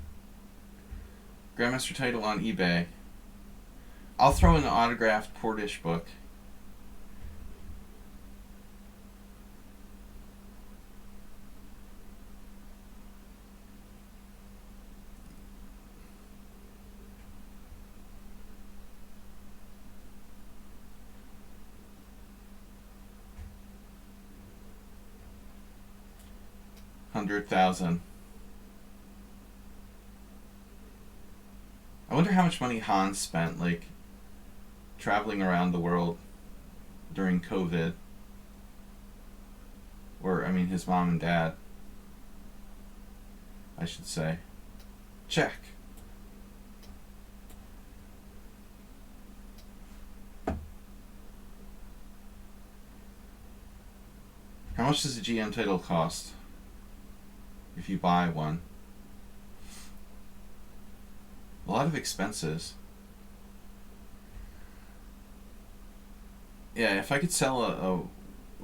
Grandmaster title on eBay. I'll throw in an autographed Portish book. $100,000. I wonder how much money Hans spent, like, traveling around the world during COVID. Or, I mean, his mom and dad, I should say. Check. How much does a GM title cost if you buy one? A lot of expenses. Yeah, if I could sell a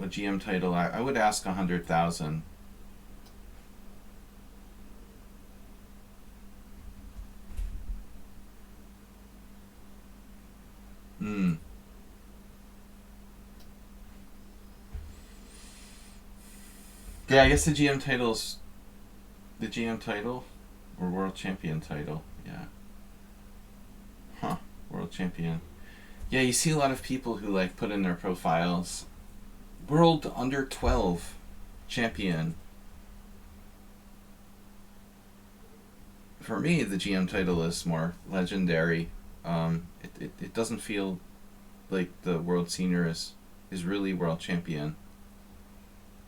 GM title, I would ask 100,000. Yeah, I guess the GM title's the GM title or World Champion title. Yeah. Huh. World Champion. Yeah, you see a lot of people who like put in their profiles World Under 12 Champion. For me, the GM title is more legendary. It doesn't feel like the World Senior is really World Champion.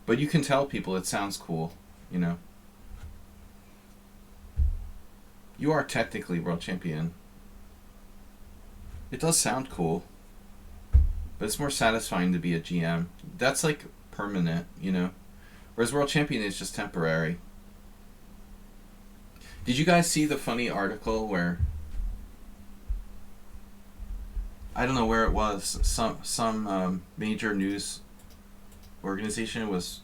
But you can tell people it sounds cool, you know. You are technically world champion. It does sound cool, but it's more satisfying to be a GM. That's like permanent, you know? Whereas world champion is just temporary. Did you guys see the funny article where, I don't know where it was, some major news organization was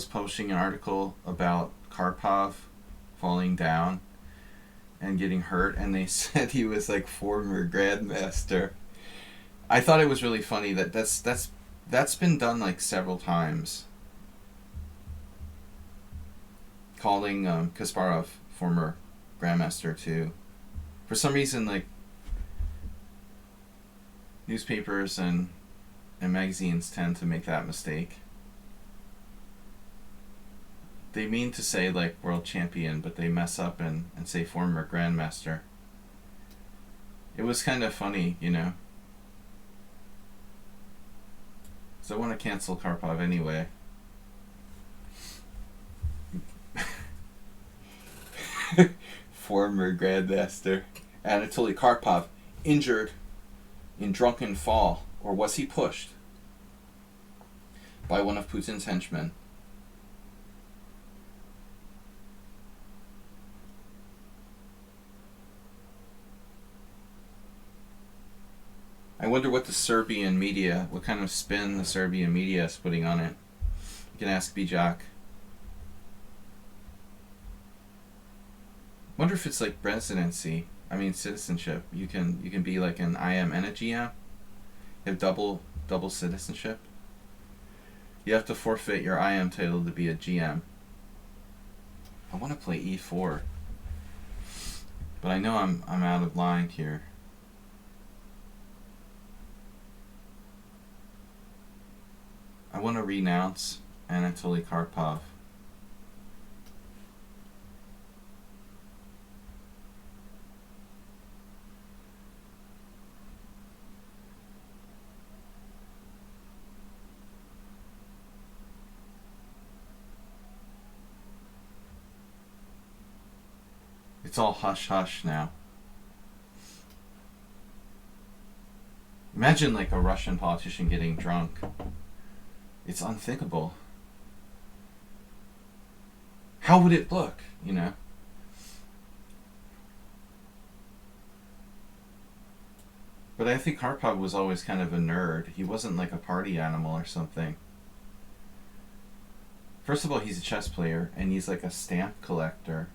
publishing an article about Karpov falling down and getting hurt, and they said he was like former grandmaster. I thought it was really funny that that's been done like several times. Calling Kasparov former grandmaster too. For some reason, like newspapers and magazines tend to make that mistake. They mean to say like world champion, but they mess up and say former grandmaster. It was kind of funny, you know. So I want to cancel Karpov anyway. Former grandmaster. Anatoly Karpov injured in drunken fall, or was he pushed by one of Putin's henchmen? I wonder what the Serbian media, what kind of spin the Serbian media is putting on it. You can ask Bijak. Wonder if it's like residency. I mean citizenship. You can be like an IM and a GM. You have double citizenship. You have to forfeit your IM title to be a GM. I want to play E4, but I know I'm out of line here. I want to renounce Anatoly Karpov. It's all hush-hush now. Imagine like a Russian politician getting drunk. It's unthinkable. How would it look, you know? But I think Karpov was always kind of a nerd. He wasn't like a party animal or something. First of all, he's a chess player, and he's like a stamp collector.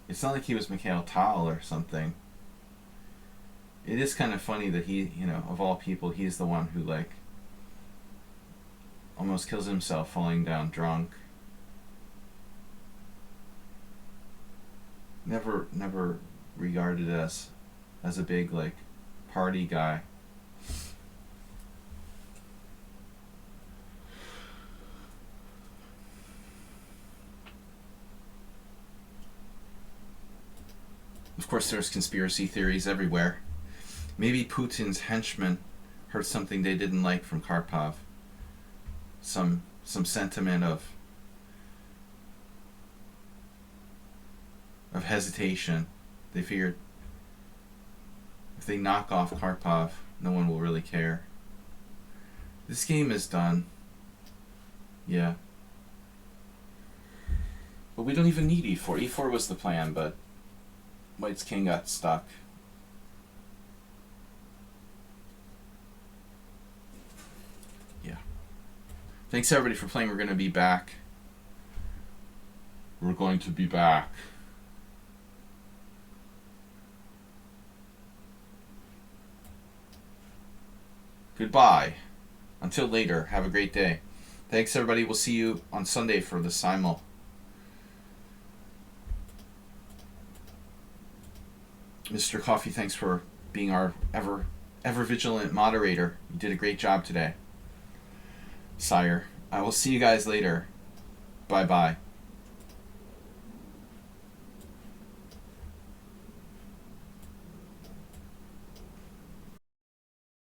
It's not like he was Mikhail Tal or something. It is kind of funny that he, you know, of all people, he's the one who, like, almost kills himself falling down drunk. Never regarded as a big, like, party guy. Of course, there's conspiracy theories everywhere. Maybe Putin's henchmen heard something they didn't like from Karpov. Some sentiment of hesitation. They figured if they knock off Karpov, no one will really care. This game is done. Yeah. But we don't even need e4. e4 was the plan, but White's king got stuck. Yeah. Thanks everybody for playing. We're going to be back. We're going to be back. Goodbye. Until later, have a great day. Thanks everybody. We'll see you on Sunday for the simul. Mr. Coffee, thanks for being our ever vigilant moderator. You did a great job today, sire. I will see you guys later. Bye-bye.